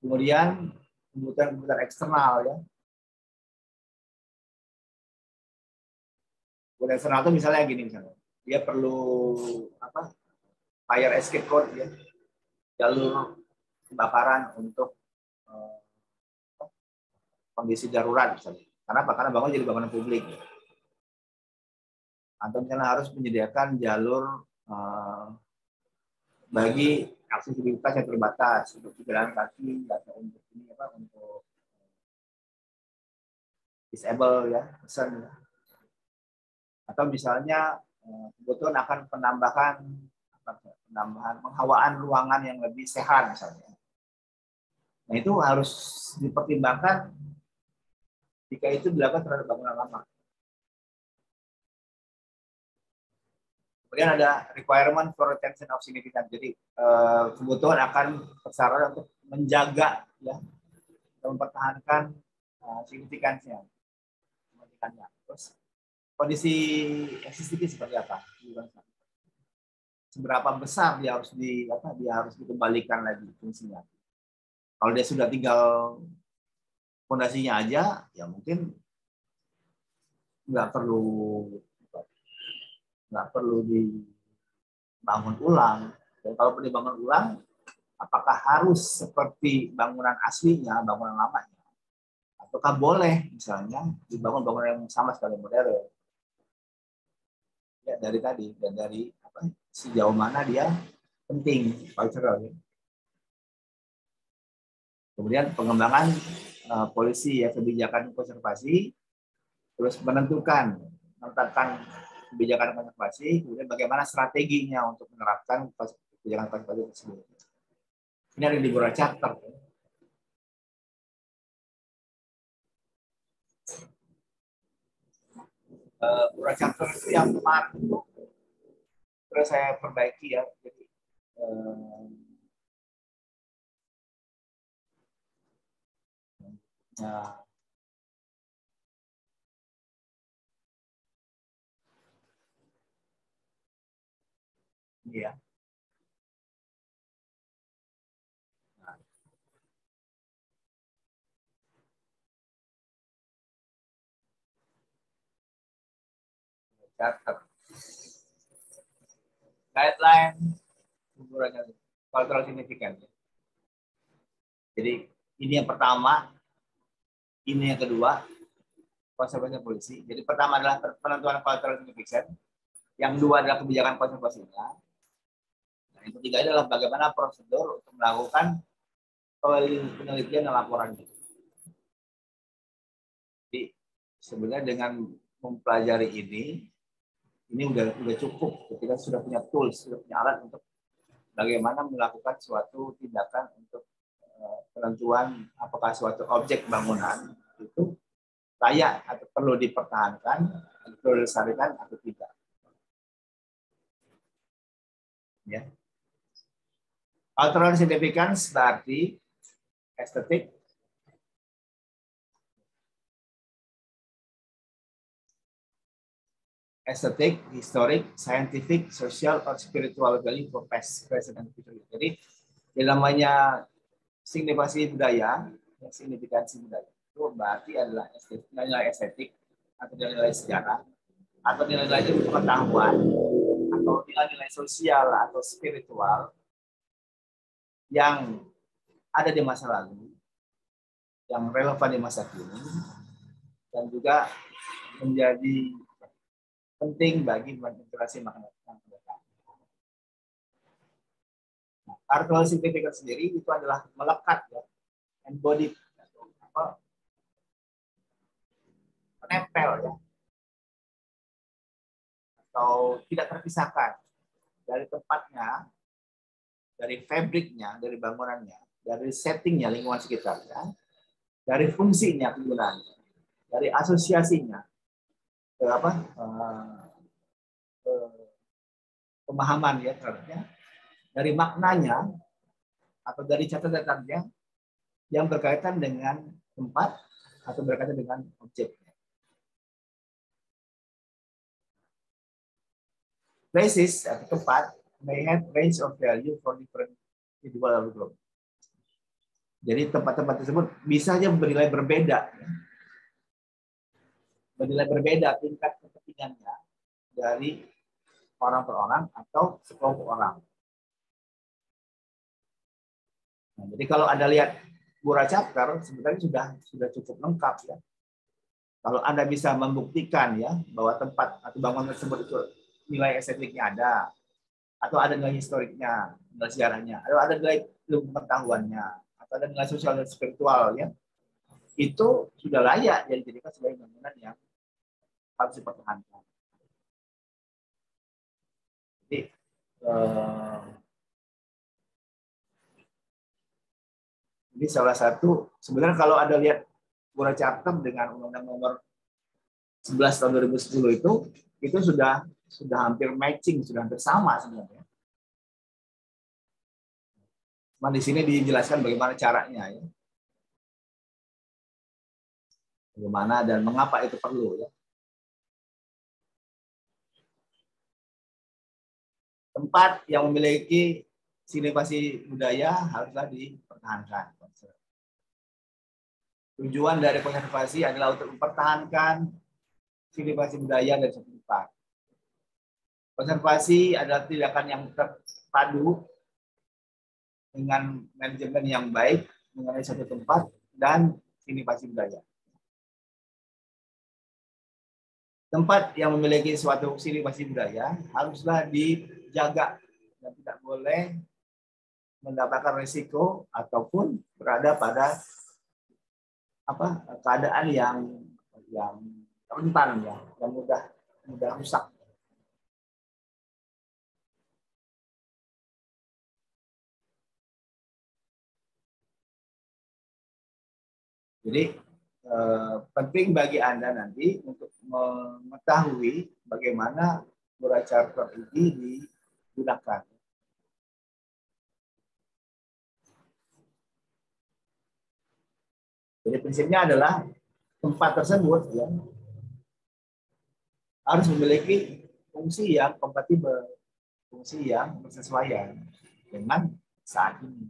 Kemudian kebutuhan eksternal ya. Kebutuhan eksternal itu misalnya gini misalnya, dia perlu fire escape code ya, jalur kebakaran untuk kondisi darurat misalnya. Karena bangun jadi bangunan publik. Atau misalnya harus menyediakan jalur bagi aksesibilitas yang terbatas untuk pejalan kaki atau untuk untuk disable ya, person ya. Atau misalnya kebutuhan akan penambahan penghawaan ruangan yang lebih sehat misalnya. Nah itu harus dipertimbangkan jika itu dilakukan terhadap bangunan lama. Kemudian ada requirement for retention of significance. Jadi kebutuhan akan persyarat untuk menjaga ya, mempertahankan signifikansinya. Terus kondisi existing seperti apa? Seberapa besar dia harus dikembalikan lagi fungsinya. Kalau dia sudah tinggal fondasinya aja, ya mungkin nggak perlu dibangun ulang. Dan kalau dibangun ulang, apakah harus seperti bangunan aslinya, bangunan lamanya? Ataukah boleh misalnya dibangun bangunan yang sama sekali modern? Ya dari tadi, dan dari sejauh mana dia penting, cultural. Ya. Kemudian pengembangan polisi ya, kebijakan konservasi, terus menentukan kebijakan konservasi, kemudian bagaimana strateginya untuk menerapkan kebijakan konservasi tersebut. Ini ada di beberapa chapter. Beberapa chapter itu yang kemarin terus saya perbaiki ya. Jadi, nah, iya. Chapter guideline cultural significance. Jadi ini yang pertama Ini yang kedua, konsekuensi polisi. Jadi pertama adalah penentuan cultural significance. Yang dua adalah kebijakan konservasinya. Nah, yang ketiga adalah bagaimana prosedur untuk melakukan penelitian dan laporan. Jadi sebenarnya dengan mempelajari ini udah cukup. Kita sudah punya tools, sudah punya alat untuk bagaimana melakukan suatu tindakan untuk penentuan apakah suatu objek bangunan itu layak atau perlu dipertahankan, perlu dilestarikan atau tidak. Ya. Cultural significance berarti estetik, historic, scientific, social, or spiritual value for past, present, and future. Jadi, yang namanya signifikasi budaya, signifikansi budaya itu berarti adalah nilai estetik atau nilai sejarah atau nilai pengetahuan atau nilai-nilai sosial atau spiritual yang ada di masa lalu, yang relevan di masa kini, dan juga menjadi penting bagi integrasi makna yang mendatang. Cultural significance sendiri itu adalah melekat, ya, embodied, menempel, ya, atau tidak terpisahkan dari tempatnya, dari fabriknya, dari bangunannya, dari settingnya, lingkungan sekitarnya, dari fungsinya, kegunaannya, dari asosiasinya, ke pemahaman, ya, terhadapnya, dari maknanya atau dari catatannya yang berkaitan dengan tempat atau berkaitan dengan objek. Places atau tempat may have range of value for different individual group. Jadi tempat-tempat tersebut bisa saja bernilai berbeda, ya. Bernilai berbeda tingkat kepentingannya dari orang per orang atau sekelompok orang. Nah, jadi kalau Anda lihat Gura Chapter sebenarnya sudah cukup lengkap, ya. Kalau Anda bisa membuktikan, ya, bahwa tempat atau bangunan tersebut itu nilai estetiknya ada, atau ada nilai historiknya, nilai sejarahnya, atau ada nilai pengetahuannya, atau ada nilai sosial dan spiritual, ya, itu sudah layak dijadikan sebagai bangunan yang harus dipertahankan. Jadi ini salah satu, sebenarnya kalau Anda lihat Gura Chapter dengan Undang-Undang Nomor 11 tahun 2010 itu sudah hampir matching, sudah hampir sama sebenarnya. Cuma di sini dijelaskan bagaimana caranya, ya. Bagaimana dan mengapa itu perlu, ya. Tempat yang memiliki signifikasi budaya haruslah dipertahankan. Tujuan dari konservasi adalah untuk mempertahankan signifikasi budaya dari suatu tempat. Konservasi adalah tindakan yang terpadu dengan manajemen yang baik mengenai suatu tempat dan signifikasi budaya. Tempat yang memiliki suatu signifikasi budaya haruslah dijaga dan tidak boleh mendapatkan risiko ataupun berada pada keadaan yang rentan, ya, yang mudah rusak. Jadi penting bagi Anda nanti untuk mengetahui bagaimana Gura Chapter ini digunakan. Jadi prinsipnya adalah tempat tersebut, ya, harus memiliki fungsi yang kompatibel, fungsi yang bersesuaian dengan saat ini.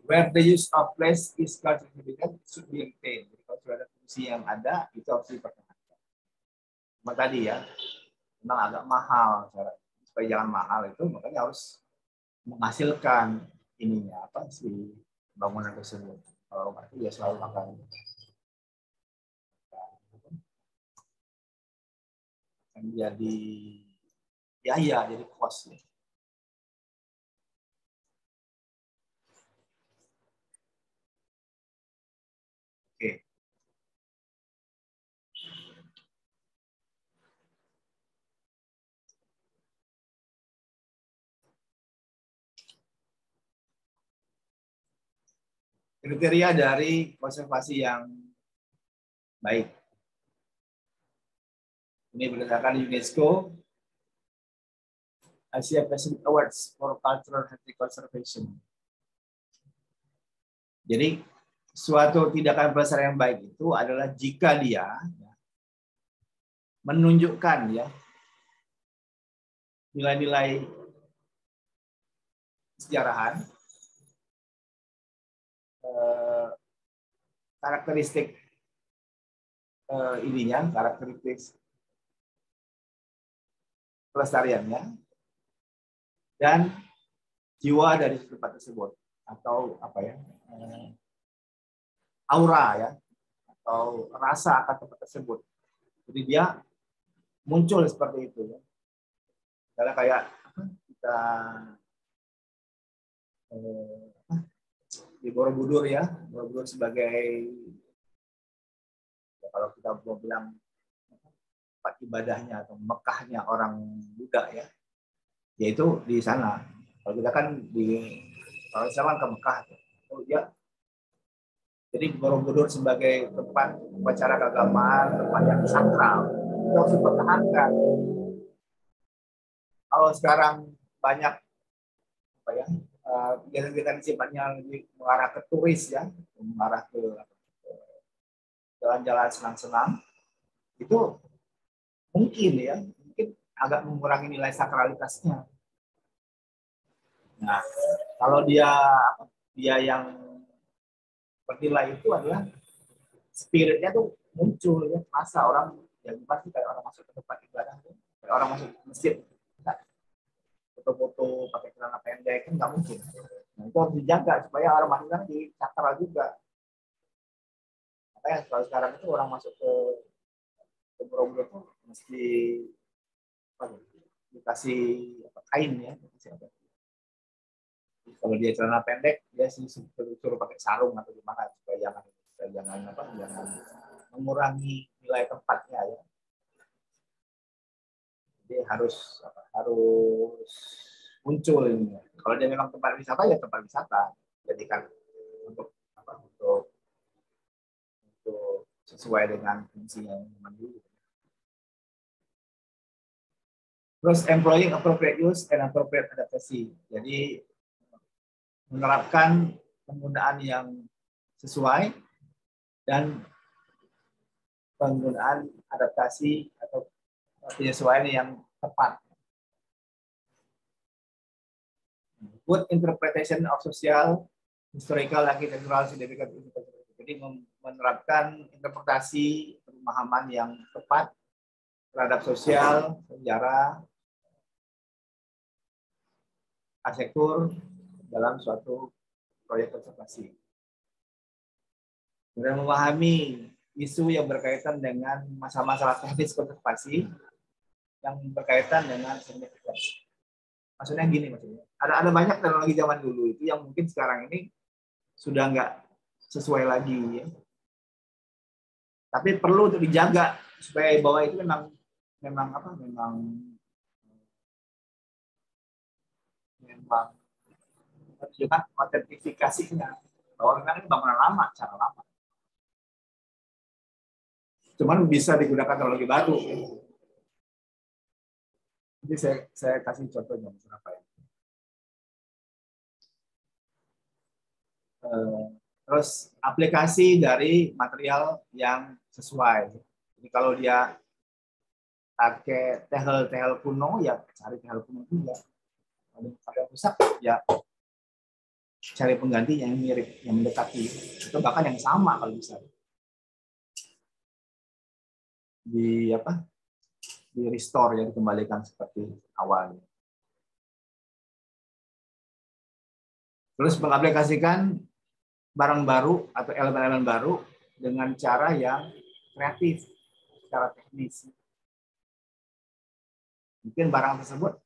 Where the use of place is significant should be retained. Jadi kalau sudah ada fungsi yang ada, itu harus dipertahankan. Cuma tadi, ya, memang agak mahal, supaya jangan mahal itu makanya harus menghasilkan ininya apa si bangunan tersebut. Kalau nggak ya selalu akan jadi biaya, jadi cost. Ya. Oke. Kriteria dari konservasi yang baik. Ini berdasarkan UNESCO Asia Pacific Awards for Cultural Heritage Conservation. Jadi suatu tindakan pelestarian yang baik itu adalah jika dia menunjukkan ya nilai-nilai sejarahan, karakteristik ininya, karakteristik pelestariannya, dan jiwa dari tempat tersebut atau apa ya, aura ya, atau rasa akan tempat tersebut. Jadi dia muncul seperti itu ya. Karena kayak kita di Borobudur ya, Borobudur sebagai ya, kalau kita mau bilang tempat ibadahnya atau Mekahnya orang Buddha ya, yaitu di sana. Kalau kita kan kalau zaman ke Mekah, ya. Jadi Borobudur sebagai tempat upacara keagamaan, tempat yang sakral, itu harus dipertahankan. Kalau sekarang banyak apa ya, kegiatan-kegiatan sifatnya lebih mengarah ke turis ya, mengarah ke jalan-jalan senang-senang, itu mungkin ya, mungkin agak mengurangi nilai sakralitasnya. Nah, kalau dia yang bernilai itu adalah spiritnya tuh muncul ya, masa orang ya pasti kayak orang masuk ke tempat ibadah, kayak orang masuk ke masjid, foto-foto pakai celana pendek kan nggak mungkin. Nah, itu harus dijaga supaya orang masuk sana di sakral juga. Makanya kalau sekarang itu orang masuk ke Borobudur tuh mesti dikasih kain ya, dikasih apa. Kalau dia celana pendek, dia suruh pakai sarung atau gimana supaya jangan mengurangi nilai tempatnya ya. Jadi harus muncul ini. Kalau dia memang tempat wisata ya tempat wisata. Jadikan untuk sesuai dengan fungsi yang dulu. Terus employing appropriate use and appropriate adaptasi. Jadi menerapkan penggunaan yang sesuai dan penggunaan adaptasi atau penyesuaian yang tepat. Good interpretation of social, historical, architectural significance. Jadi menerapkan interpretasi pemahaman yang tepat terhadap sosial, sejarah, arsitektur dalam suatu proyek konservasi. Dan memahami isu yang berkaitan dengan masalah-masalah teknis konservasi yang berkaitan dengan signifikasi. Maksudnya gini, ada banyak teknologi zaman dulu itu yang mungkin sekarang ini sudah nggak sesuai lagi, ya. Tapi perlu untuk dijaga supaya bahwa itu memang menunjukkan autentifikasinya bahwa memang ini bangunan lama, cara lama. Cuman bisa digunakan teknologi baru. Jadi saya kasih contohnya beberapa ya. Terus aplikasi dari material yang sesuai. Jadi kalau dia pakai tehel kuno, ya cari tehel kuno juga. Kalau pakai rusak, ya cari pengganti yang mirip, yang mendekati. Atau bahkan yang sama kalau bisa. Di restore ya, dikembalikan seperti awalnya. Terus mengaplikasikan barang baru atau elemen-elemen baru dengan cara yang kreatif, secara teknis. Mungkin barang tersebut,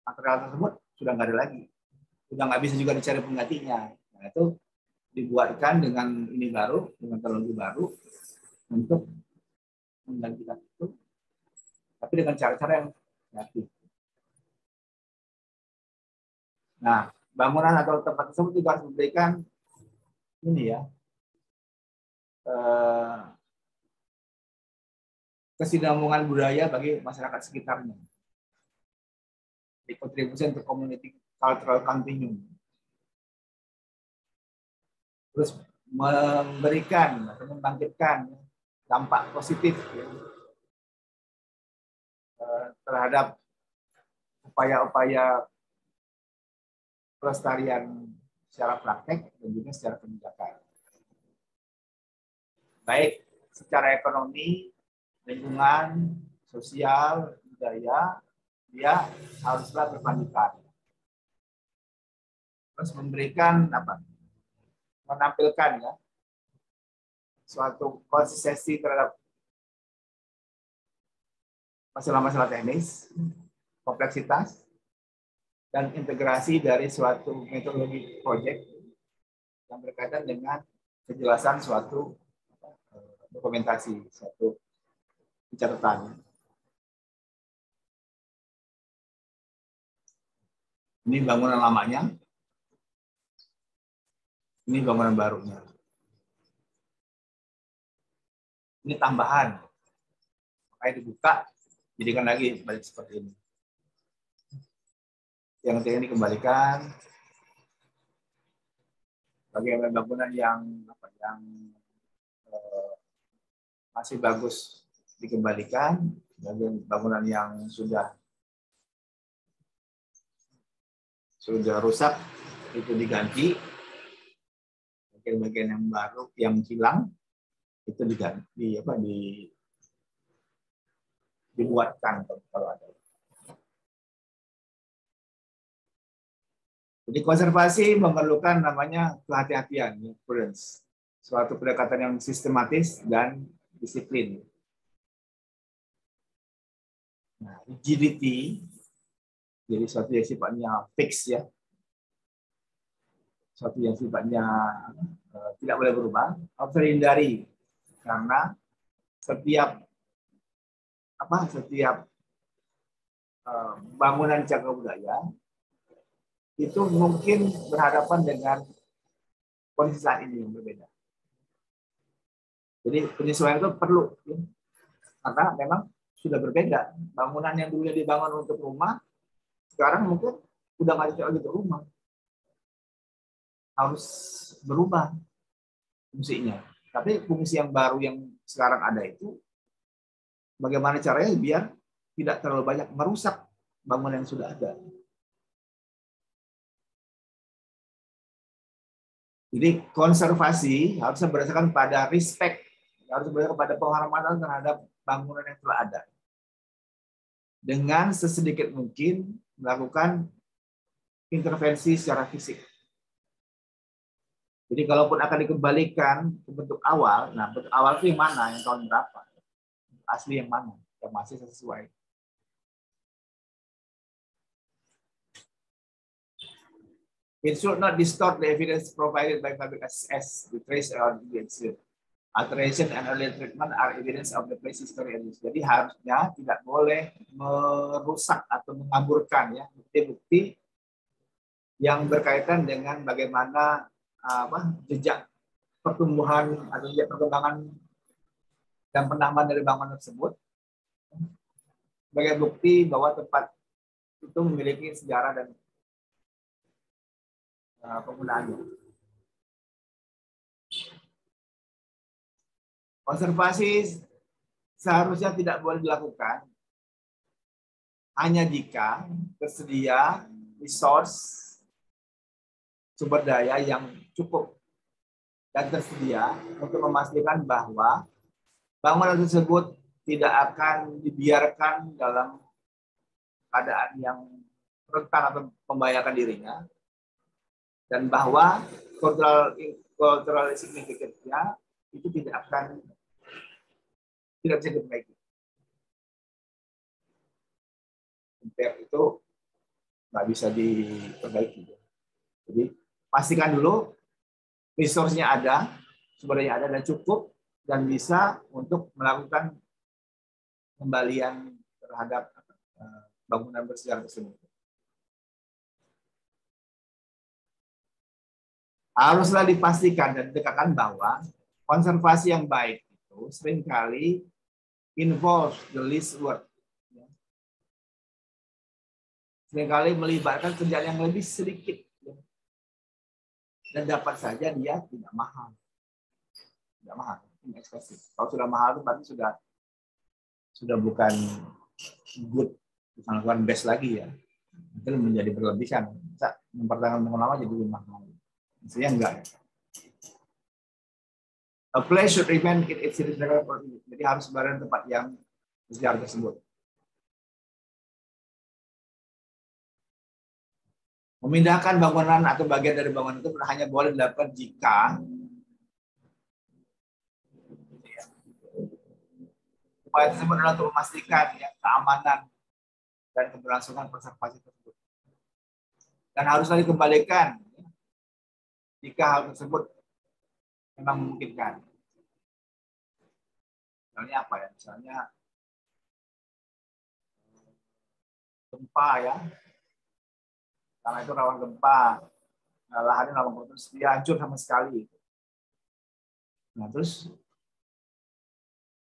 material tersebut sudah nggak ada lagi, sudah nggak bisa juga dicari penggantinya. Nah, itu dibuatkan dengan ini baru, dengan teknologi baru untuk menggantikan itu, tapi dengan cara-cara yang kreatif. Nah, bangunan atau tempat tersebut juga harus memberikan ini ya, kesinambungan budaya bagi masyarakat sekitarnya. Kontribusi untuk community cultural continuum. Terus memberikan atau membangkitkan dampak positif ya, terhadap upaya-upaya pelestarian secara praktek dan juga secara kebijakan. Baik secara ekonomi, lingkungan, sosial, budaya, dia haruslah berkelanjutan. Terus memberikan apa? Menampilkan ya suatu konsistensi terhadap masalah-masalah teknis, kompleksitas, dan integrasi dari suatu metodologi proyek yang berkaitan dengan kejelasan suatu dokumentasi, suatu catatan. Ini bangunan lamanya, ini bangunan barunya. Ini tambahan, makanya dibuka, jadikan lagi balik seperti ini. Yang ini dikembalikan, bagaimana bangunan yang masih bagus dikembalikan, bagian bangunan yang sudah rusak itu diganti, bagian-bagian yang baru yang hilang itu dibuatkan kalau ada. Jadi konservasi memerlukan namanya kehati-hatian, prudence, suatu pendekatan yang sistematis dan disiplin. Nah, rigidity, jadi suatu yang sifatnya fix ya, suatu yang sifatnya tidak boleh berubah, harus dihindari karena setiap bangunan cagar budaya itu mungkin berhadapan dengan kondisi saat ini yang berbeda. Jadi penyesuaian itu perlu ya, karena memang sudah berbeda. Bangunan yang dulunya dibangun untuk rumah sekarang mungkin udah nggak cocok lagi untuk rumah, harus berubah fungsinya. Tapi fungsi yang baru yang sekarang ada itu bagaimana caranya biar tidak terlalu banyak merusak bangunan yang sudah ada. Jadi konservasi harusnya berdasarkan pada respect, harus berdasarkan pada penghormatan terhadap bangunan yang telah ada. Dengan sesedikit mungkin melakukan intervensi secara fisik. Jadi kalaupun akan dikembalikan ke bentuk awal, nah bentuk awal itu yang mana, yang tahun berapa? Asli yang mana, yang masih sesuai. It should not distort the evidence provided by public access, the trace or the alteration and early treatment are evidence of the place history. Jadi harusnya tidak boleh merusak atau mengaburkan ya bukti-bukti yang berkaitan dengan bagaimana jejak pertumbuhan atau jejak perkembangan dan penambahan dari bangunan tersebut sebagai bukti bahwa tempat itu memiliki sejarah dan penggunaannya. Konservasi seharusnya tidak boleh dilakukan hanya jika tersedia resource sumber daya yang cukup dan tersedia untuk memastikan bahwa bangunan tersebut tidak akan dibiarkan dalam keadaan yang rentan atau membahayakan dirinya dan bahwa cultural significance-nya itu tidak bisa diperbaiki. Impact itu nggak bisa diperbaiki. Jadi pastikan dulu resource-nya ada, sumbernya ada dan cukup, dan bisa untuk melakukan kembalian terhadap bangunan bersejarah tersebut. Haruslah dipastikan dan ditekankan bahwa konservasi yang baik itu seringkali involves the least work. Seringkali melibatkan kerjaan yang lebih sedikit. Dan dapat saja dia tidak mahal. Tidak mahal, inexpensive. Kalau sudah mahal itu berarti sudah bukan good, bukan best lagi ya. Itu menjadi berlebihan. Bisa mempertahankan lama jadi lebih mahal. Maksudnya enggak. A place should remain in its original purpose. Jadi harus berada di tempat yang bersejarah tersebut. Memindahkan bangunan atau bagian dari bangunan itu hanya boleh dilakukan jika upaya tersebut adalah untuk memastikan ya, keamanan dan keberlangsungan konservasi tersebut. Dan haruslah dikembalikan jika hal tersebut memang memungkinkan. Misalnya apa ya? Misalnya gempa ya. Karena itu rawan gempa. Lahannya rawan gempa, terus dia hancur sama sekali. Nah, terus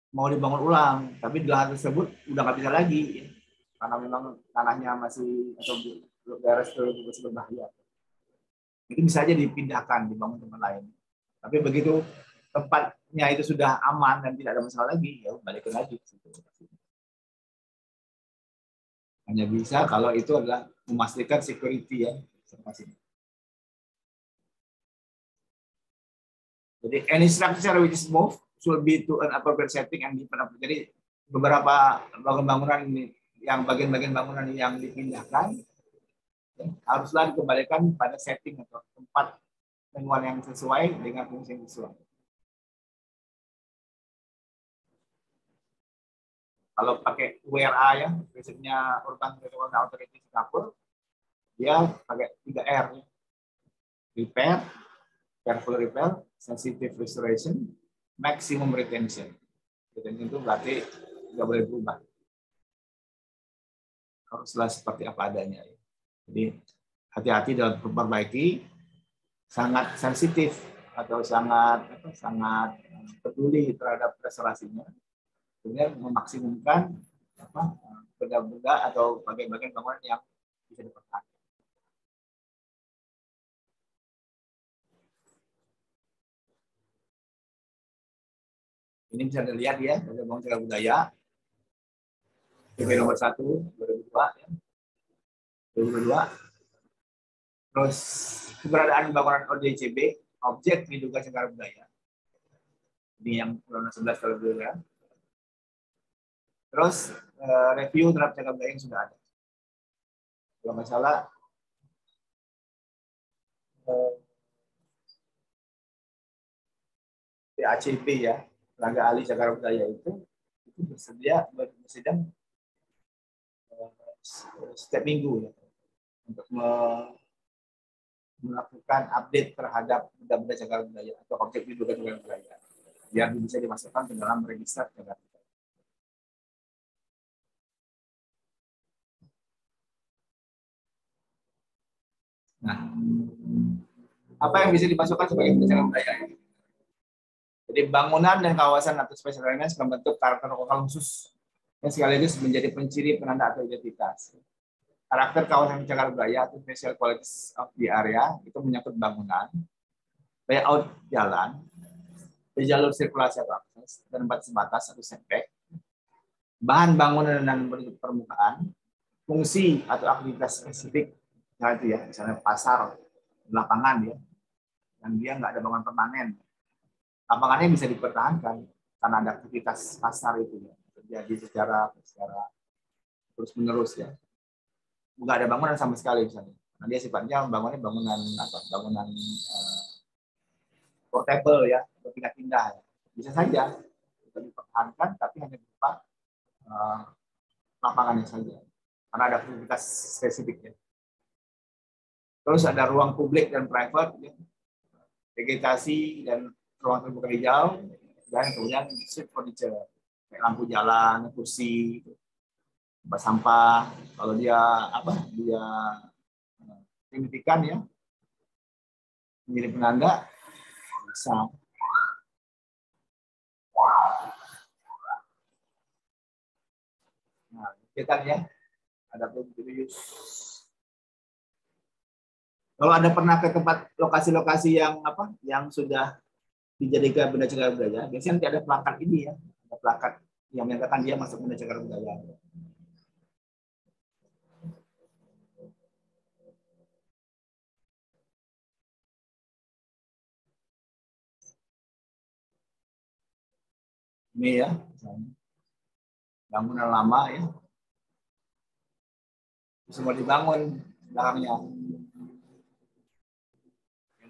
mau dibangun ulang, tapi di lahan tersebut udah nggak bisa lagi. Karena memang tanahnya masih atau daerah tersebut berbahaya. Itu bisa aja dipindahkan, dibangun tempat lain. Tapi begitu tempatnya itu sudah aman dan tidak ada masalah lagi, ya balikin lagi. Hanya bisa kalau itu adalah memastikan security ya. Jadi any structure which is moved should be to an appropriate setting and different. Jadi beberapa bangunan ini yang bagian-bagian bangunan yang dipindahkan haruslah dikembalikan pada setting atau tempat lingkungan yang sesuai dengan fungsi yang sesuai. Kalau pakai WRA ya, prinsipnya Urban Redevelopment Authority Singapura, dia pakai 3R. Repair, careful repair, sensitive restoration, maximum retention. Retention itu berarti nggak boleh berubah. Haruslah seperti apa adanya. Jadi hati-hati dalam memperbaiki, sangat sensitif atau sangat peduli terhadap restorasinya. Kemudian memaksimumkan benda-benda atau bagian-bagian bangunan yang bisa dipertahankan. Ini bisa dilihat ya, dari Bangun Cagar Budaya, PP nomor 1 2002, ya. 2022. Terus keberadaan bangunan OJCB, objek diduga cagar budaya. Ini yang Undang-Undang 11 kalau dulu ya. Terus review terhadap cagar budaya yang sudah ada. Kalau nggak salah ACP ya, tenaga ahli cagar budaya itu bersidang setiap minggu ya, untuk melakukan update terhadap benda-benda cagar budaya atau objek diduga cagar budaya, biar bisa dimasukkan ke dalam register cagar budaya. Nah, apa yang bisa dimasukkan sebagai benda cagar budaya? Jadi bangunan dan kawasan atau spesial elements membentuk karakter lokal khusus yang sekaligus menjadi penciri penanda atau identitas. Karakter kawasan cagar budaya atau special qualities of the area itu menyangkut bangunan, layout jalan, jalur sirkulasi atau akses, dan batas batas atau setback, bahan bangunan dan bentuk permukaan, fungsi atau aktivitas spesifik, misalnya pasar, lapangan ya, dan dia nggak ada bangunan permanen. Lapangannya bisa dipertahankan karena ada aktivitas pasar itu ya, terjadi secara terus menerus ya. Nggak ada bangunan sama sekali misalnya. Nah, dia sifatnya bangunnya bangunan apa? Bangunan portable ya, atau pindah-pindah. Ya. Bisa saja kita dipertahankan, tapi hanya berupa lapangannya saja, karena ada aktivitas spesifik ya. Terus ada ruang publik dan private, ya. Vegetasi dan ruang terbuka hijau, dan kemudian street furniture, kayak lampu jalan, kursi, tempat sampah. Kalau dia apa? Dia signifikan ya, menjadi penanda bisa. Nah, kita ya ada use. Kalau Anda pernah ke tempat lokasi-lokasi yang apa, yang sudah dijadikan benda cagar budaya, biasanya nanti ada plakat ini ya, ada plakat yang menyatakan dia masuk benda cagar budaya. Ini ya, bangunan lama ya, semua dibangun belakangnya.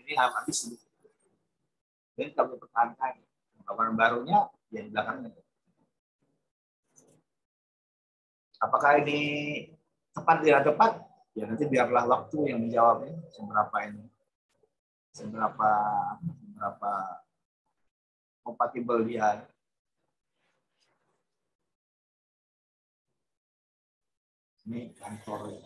Ini habis. Jadi kalau pertahankan bangunan barunya ya di belakangnya. Apakah ini tepat tidak tepat? Ya nanti biarlah waktu yang menjawabnya. Seberapa kompatibel dia. Ini kantor.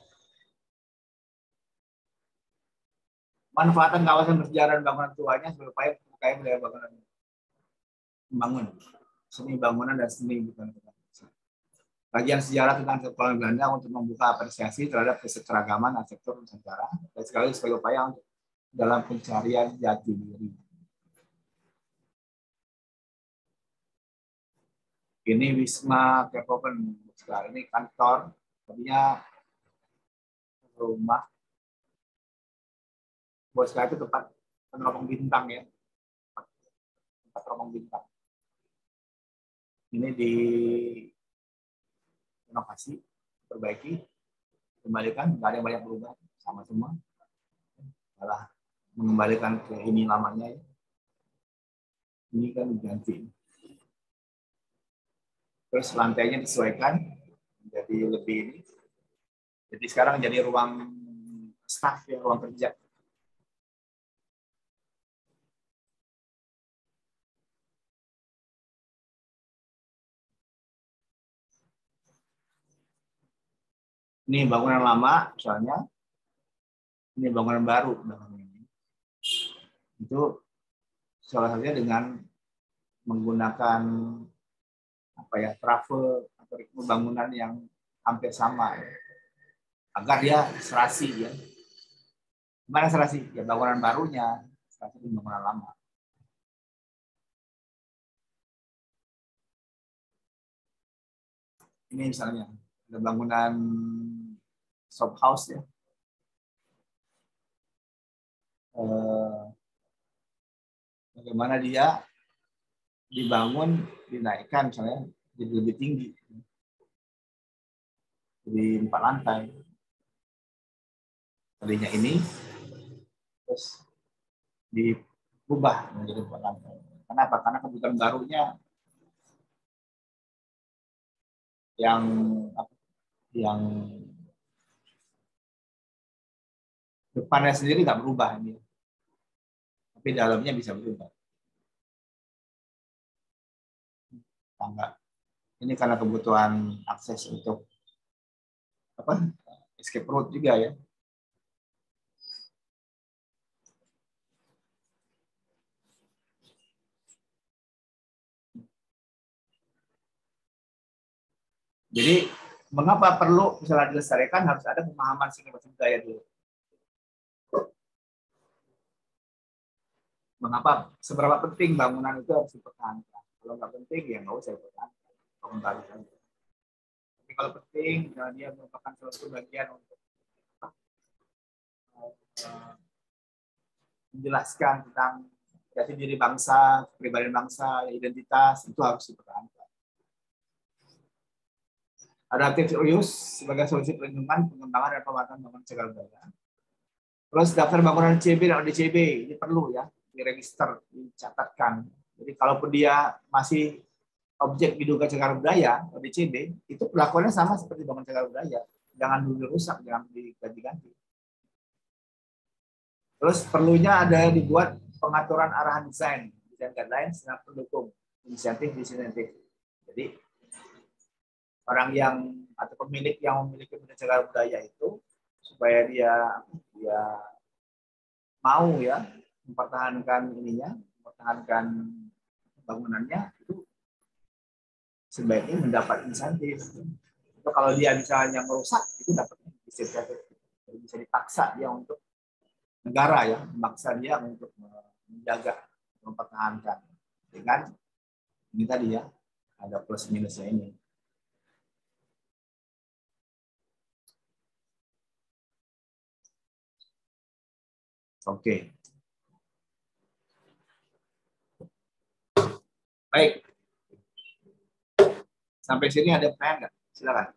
Manfaatan kawasan bersejarah dan bangunan tuanya supaya budaya bangunan membangun seni bangunan dan seni bukan kajian sejarah tentang kolonial Belanda untuk membuka apresiasi terhadap keseragaman arsitektur Nusantara dan sekaligus sebagai upaya untuk dalam pencarian jati diri. Ini Wisma Kerkoven, ini kantor, tadinya rumah. Bos itu tempat peneropong bintang ya, tempat teropong bintang. Ini di inovasi, perbaiki, kembalikan, nggak ada yang banyak berubah, sama semua. Malah mengembalikan ke ini lamanya ya. Ini kan diganti. Terus lantainya disesuaikan menjadi lebih ini. Jadi sekarang jadi ruang staff ya, ruang kerja. Ini bangunan lama misalnya. Ini bangunan baru. Itu salah satunya dengan menggunakan apa ya, travel atau bangunan yang hampir sama ya. Agar dia serasi ya. Gimana serasi? Ya bangunan barunya serasi dengan bangunan lama. Ini misalnya ada bangunan shop house ya. Bagaimana dia dibangun, dinaikkan misalnya jadi lebih tinggi, jadi 4 lantai. Tadinya ini, terus diubah menjadi 4 lantai. Kenapa? Karena kebutuhan barunya yang depannya sendiri nggak berubah ini, tapi dalamnya bisa berubah. Tangga. Ini karena kebutuhan akses untuk apa? Escape route juga ya. Jadi mengapa perlu misalnya dilestarikan, harus ada pemahaman seni budaya dulu. Mengapa, seberapa penting bangunan itu harus dipertahankan? Kalau nggak penting ya nggak usah dipertahankan. Tapi kalau penting, dia merupakan suatu bagian untuk menjelaskan tentang jati diri bangsa, kepribadian bangsa, identitas, itu harus dipertahankan. Adaptive reuse sebagai solusi perlindungan, pengembangan, dan pemanfaatan bangunan cagar budaya. Terus daftar bangunan CB dan ODCB ini perlu ya diregister, dicatatkan. Jadi kalaupun dia masih objek diduga cagar budaya ODCB, itu perlakuannya sama seperti bangunan cagar budaya. Jangan dulu dirusak, jangan diganti-ganti. Terus perlunya ada dibuat pengaturan arahan desain guidelines dan pendukung inisiatif. Jadi orang yang atau pemilik yang memiliki benda cagar budaya itu supaya dia mau ya mempertahankan mempertahankan bangunannya itu sebaiknya mendapat insentif. Itu kalau dia misalnya merusak itu dapat insentif. Jadi bisa dipaksa dia untuk negara ya, memaksa dia untuk menjaga, mempertahankan dengan ini tadi ya, ada plus minusnya ini. Oke. Baik. Sampai sini ada pertanyaan nggak? Silakan.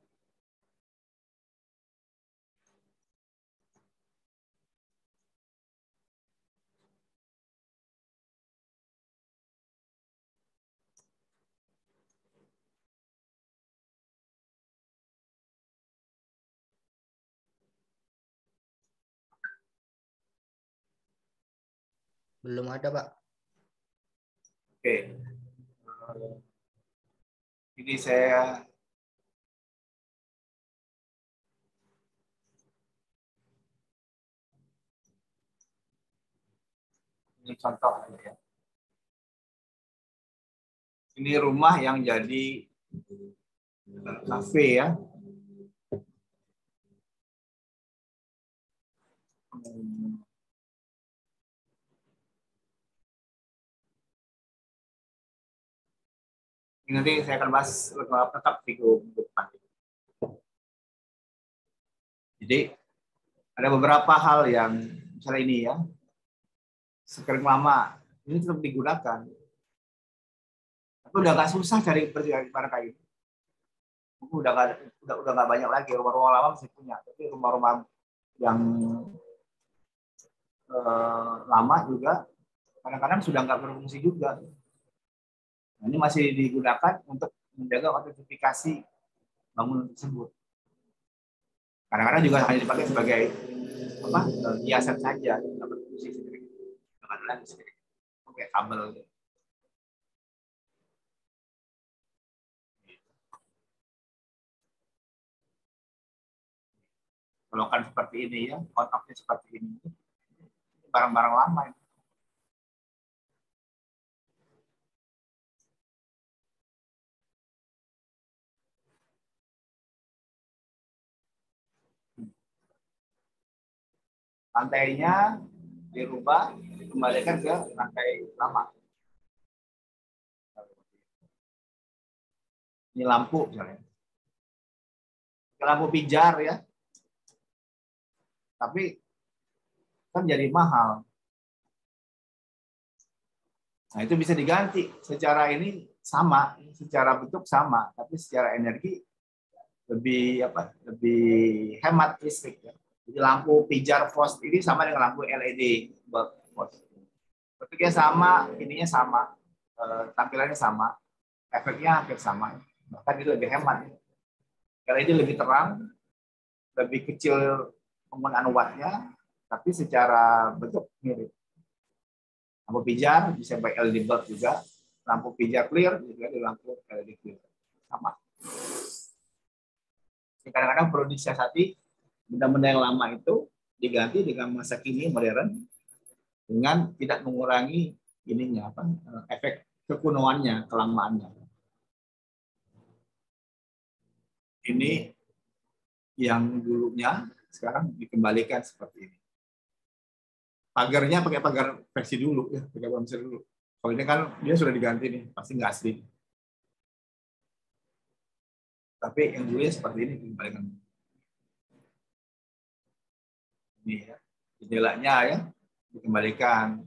Belum ada, Pak. Oke. Ini saya ini contoh ya. Ini rumah yang jadi kafe ya. Ini nanti saya akan bahas tetap video depan. Jadi ada beberapa hal yang misalnya ini ya, skrin lama ini tetap digunakan. Tapi udah nggak susah cari barang kayak gitu. Udah nggak banyak lagi rumah-rumah lama masih punya, tapi rumah-rumah yang lama juga kadang-kadang sudah nggak berfungsi juga. Nah, ini masih digunakan untuk menjaga autentifikasi bangunan tersebut. Kadang-kadang juga hanya dipakai sebagai hiasan saja, tidak berfungsi sendiri. Dengan lagi sendiri, pakai kabel. Kalau kan seperti ini ya, kontaknya seperti ini, barang-barang lama. Lantainya dirubah, dikembalikan ke lantai lama. Ini lampu misalnya. Lampu pijar ya. Tapi kan jadi mahal. Nah, itu bisa diganti. Secara ini sama, secara bentuk sama, tapi secara energi lebih hemat listrik ya. Jadi lampu pijar FOS ini sama dengan lampu LED FOS. Bentuknya sama, ininya sama, tampilannya sama, efeknya hampir sama. Bahkan itu lebih hemat. LED lebih terang, lebih kecil penggunaan wattnya, tapi secara bentuk mirip. Lampu pijar bisa pakai LED bulb juga, lampu pijar clear juga di lampu LED clear sama. Kadang-kadang perlu disiasati benda-benda yang lama itu diganti dengan masa kini modern dengan tidak mengurangi ininya efek kekunoannya, kelamaannya. Ini yang dulunya sekarang dikembalikan seperti ini. Pagarnya pakai pagar versi dulu ya, pakai versi dulu. Kalau ini kan dia sudah diganti nih, pasti nggak asli. Tapi yang dulunya seperti ini dikembalikan. Ini ya, jendelanya ya dikembalikan.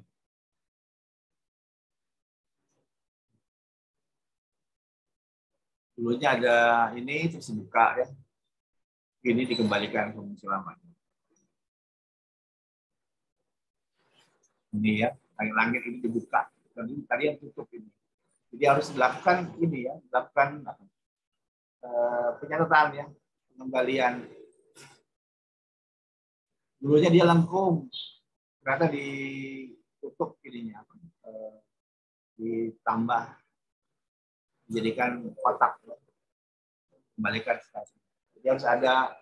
Dulunya ada ini terus dibuka ya. Ini dikembalikan ke fungsi lamanya. Ini ya, langit-langit ini dibuka. Dan ini tadi yang tutup ini. Jadi harus dilakukan ini ya, dilakukan penyertaan ya, pengembalian. Dulunya dia lengkung, ternyata ditutup ininya, ditambah, dijadikan kotak, kembalikan stasiun. Jadi harus ada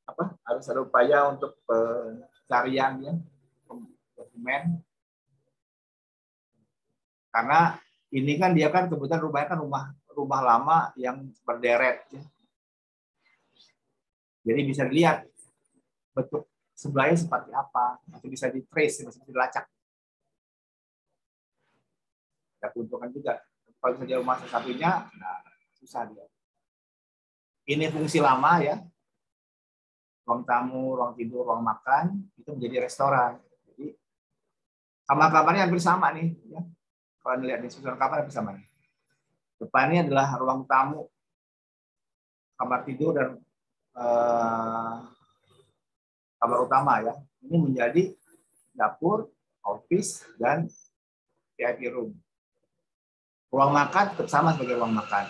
apa? Harus ada upaya untuk pencarian ya, dokumen. Karena ini kan dia kan kebetulan rumahnya kan rumah lama yang berderet ya. Jadi bisa dilihat bentuk sebelahnya seperti apa, masih bisa di trace, masih bisa dilacak. Ada keuntungan juga. Kalau misalnya rumah satunya, nah, susah dia. Ini fungsi lama ya, ruang tamu, ruang tidur, ruang makan itu menjadi restoran. Jadi kamar-kamarnya hampir sama nih. Ya. Kalau dilihat di susunan kamar hampir sama nih. Depannya adalah ruang tamu, kamar tidur dan kamar utama ya. Ini menjadi dapur, office dan VIP room. Ruang makan tetap sama sebagai ruang makan.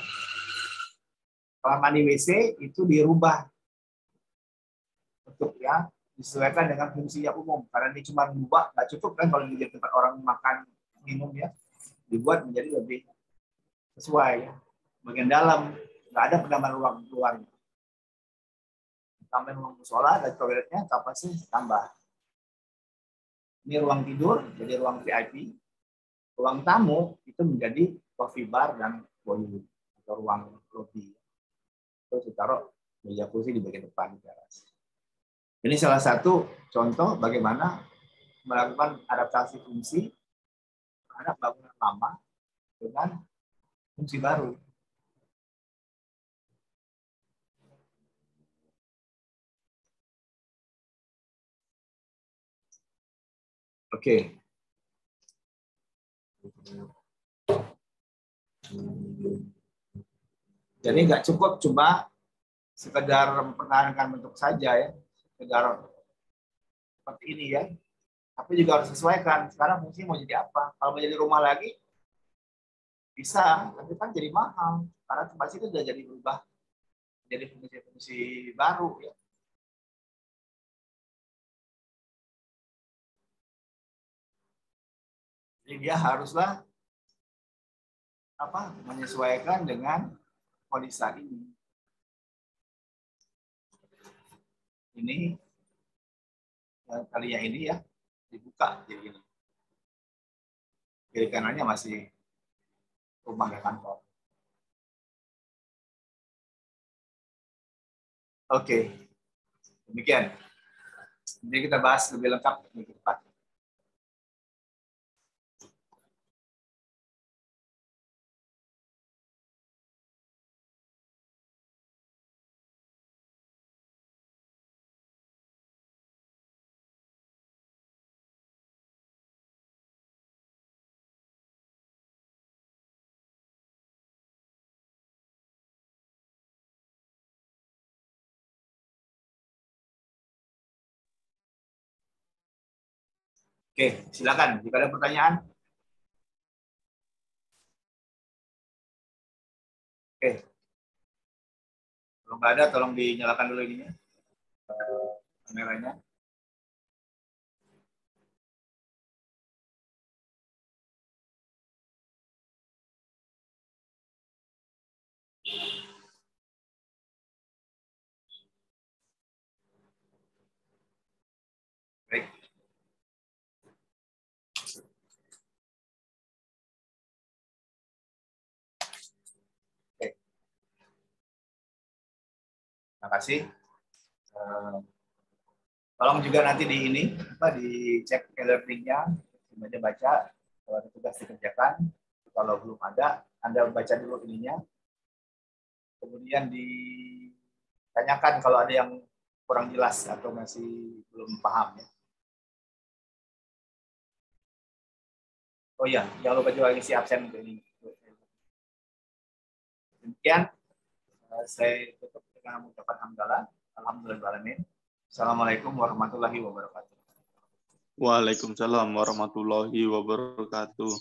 Kamar mandi WC itu dirubah untuk ya disesuaikan dengan fungsinya umum. Karena ini cuma berubah, nggak cukup kan kalau di tempat orang makan minum ya, dibuat menjadi lebih sesuai ya. Bagian dalam nggak ada penambahan ruang luarnya. Tambahin ruang musola dan toiletnya kapasitas tambah. Ini ruang tidur jadi ruang VIP. Ruang tamu itu menjadi coffee bar dan boiler atau ruang lobby. Terus ditaruh meja kursi di bagian depan di teras. Ini salah satu contoh bagaimana melakukan adaptasi fungsi terhadap bangunan lama dengan fungsi baru. Oke. Jadi nggak cukup cuma sekedar mempertahankan bentuk saja ya, sekedar seperti ini ya. Tapi juga harus sesuaikan. Sekarang fungsi mau jadi apa? Kalau mau jadi rumah lagi bisa, tapi kan jadi mahal. Karena tempat itu sudah jadi berubah, jadi fungsi-fungsi baru ya. Jadi dia haruslah apa menyesuaikan dengan kondisi saat ini. Ini kalinya ini ya dibuka jadi ini. Kiri kanannya masih rumah dan kantor. Oke, demikian. Jadi kita bahas lebih lengkap minggu depan. Oke, silakan. Jika ada pertanyaan. Oke. Kalau nggak ada, tolong dinyalakan dulu ininya, kameranya. Baik. Oke. Terima kasih. Tolong juga nanti di ini apa dicek e-learningnya, baca-baca kalau ada tugas dikerjakan. Kalau belum ada, Anda baca dulu ininya. Kemudian ditanyakan kalau ada yang kurang jelas atau masih belum paham ya. Oh iya, jangan lupa juga isi absen untuk ini. Demikian saya tutup dengan mengucapkan hamdalah. Alhamdulillahirrahmanirrahim. Assalamualaikum warahmatullahi wabarakatuh. Waalaikumsalam warahmatullahi wabarakatuh.